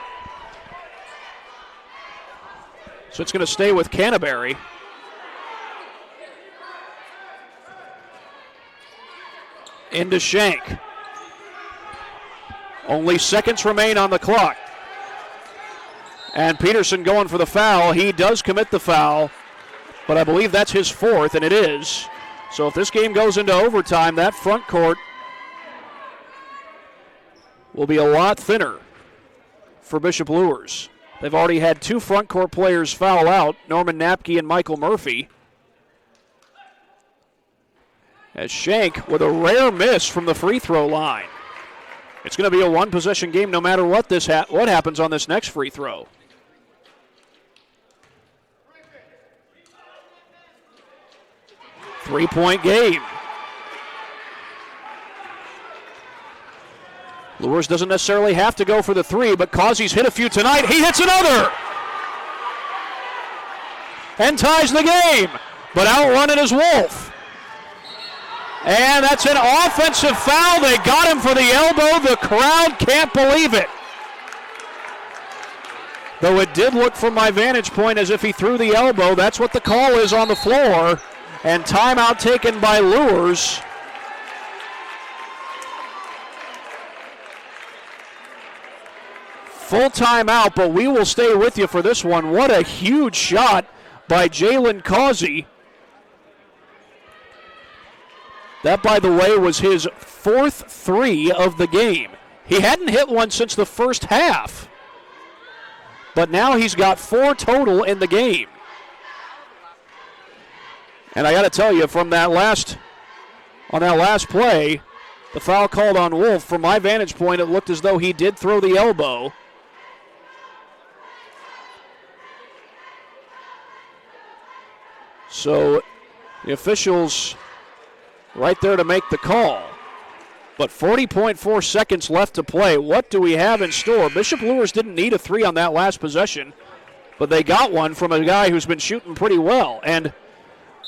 So it's going to stay with Canterbury. Into Shank. Only seconds remain on the clock. And Peterson going for the foul. He does commit the foul, but I believe that's his fourth, and it is. So if this game goes into overtime, that front court will be a lot thinner for Bishop Luers. They've already had two front court players foul out, Norman Napke and Michael Murphy. As Shank with a rare miss from the free throw line. It's going to be a one-possession game no matter what what happens on this next free throw. Three-point game. Luers doesn't necessarily have to go for the three, but Causey's hit a few tonight. He hits another! And ties the game, but outrunning is Wolf. And that's an offensive foul. They got him for the elbow. The crowd can't believe it. Though it did look from my vantage point as if he threw the elbow. That's what the call is on the floor. And timeout taken by Luers. Full timeout, but we will stay with you for this one. What a huge shot by Jalen Causey. That, by the way, was his fourth three of the game. He hadn't hit one since the first half, but now he's got four total in the game. And I got to tell you, on that last play, the foul called on Wolf, from my vantage point, it looked as though he did throw the elbow. So the officials right there to make the call. But 40.4 seconds left to play. What do we have in store? Bishop Luers didn't need a three on that last possession, but they got one from a guy who's been shooting pretty well. And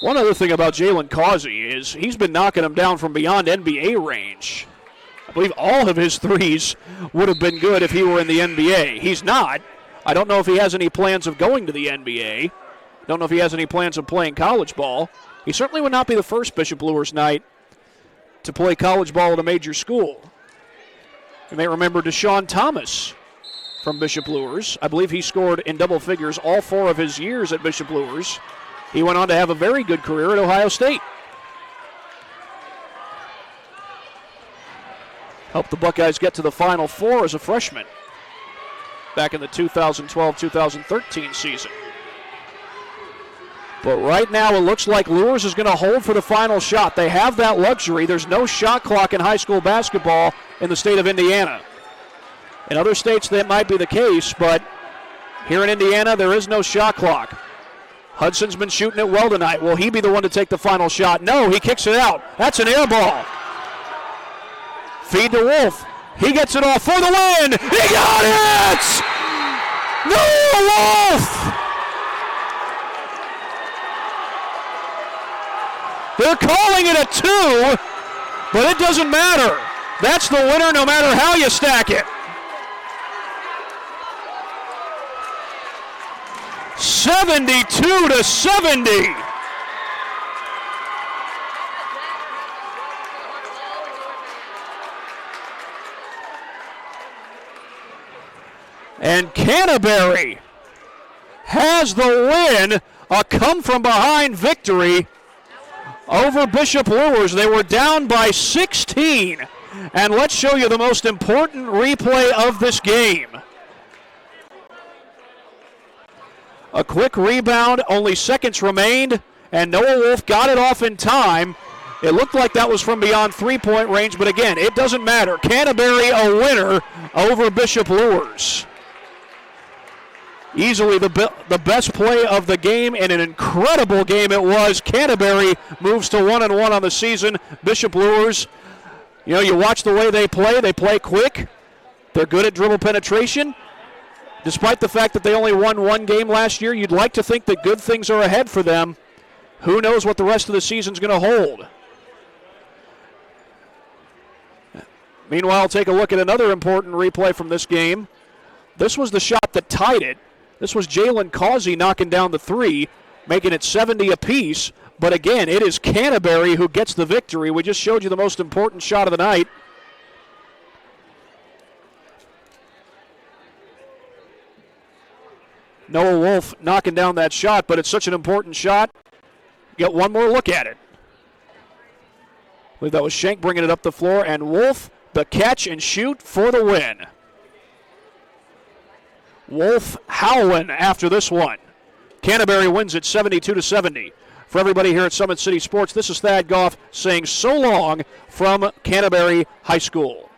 one other thing about Jalen Causey is he's been knocking them down from beyond NBA range. I believe all of his threes would have been good if he were in the NBA. He's not. I don't know if he has any plans of going to the NBA. Don't know if he has any plans of playing college ball. He certainly would not be the first Bishop Luers night to play college ball at a major school. You may remember Deshaun Thomas from Bishop Luers. I believe he scored in double figures all 4 of his years at Bishop Luers. He went on to have a very good career at Ohio State. Helped the Buckeyes get to the Final Four as a freshman back in the 2012-2013 season. But right now it looks like Luers is going to hold for the final shot. They have that luxury. There's no shot clock in high school basketball in the state of Indiana. In other states that might be the case, but here in Indiana there is no shot clock. Hudson's been shooting it well tonight. Will he be the one to take the final shot? No, he kicks it out. That's an air ball. Feed to Wolf. He gets it off for the win. He got it! No, Wolf! They're calling it a 2, but it doesn't matter. That's the winner no matter how you stack it. 72-70. And Canterbury has the win, a come-from-behind victory over Bishop Luers. They were down by 16. And let's show you the most important replay of this game. A quick rebound, only seconds remained, and Noah Wolf got it off in time. It looked like that was from beyond three-point range, but again, it doesn't matter. Canterbury a winner over Bishop Luers. Easily the best play of the game, and an incredible game it was. Canterbury moves to 1-1 on the season. Bishop Luers, you watch the way they play quick. They're good at dribble penetration. Despite the fact that they only won one game last year, you'd like to think that good things are ahead for them. Who knows what the rest of the season's going to hold? Meanwhile, take a look at another important replay from this game. This was the shot that tied it. This was Jalen Causey knocking down the three, making it 70 apiece. But again, it is Canterbury who gets the victory. We just showed you the most important shot of the night. Noah Wolf knocking down that shot, but it's such an important shot. Get one more look at it. I believe that was Schenk bringing it up the floor, and Wolf, the catch and shoot for the win. Wolf howling after this one. Canterbury wins it 72-70. For everybody here at Summit City Sports, this is Thad Goff saying so long from Canterbury High School.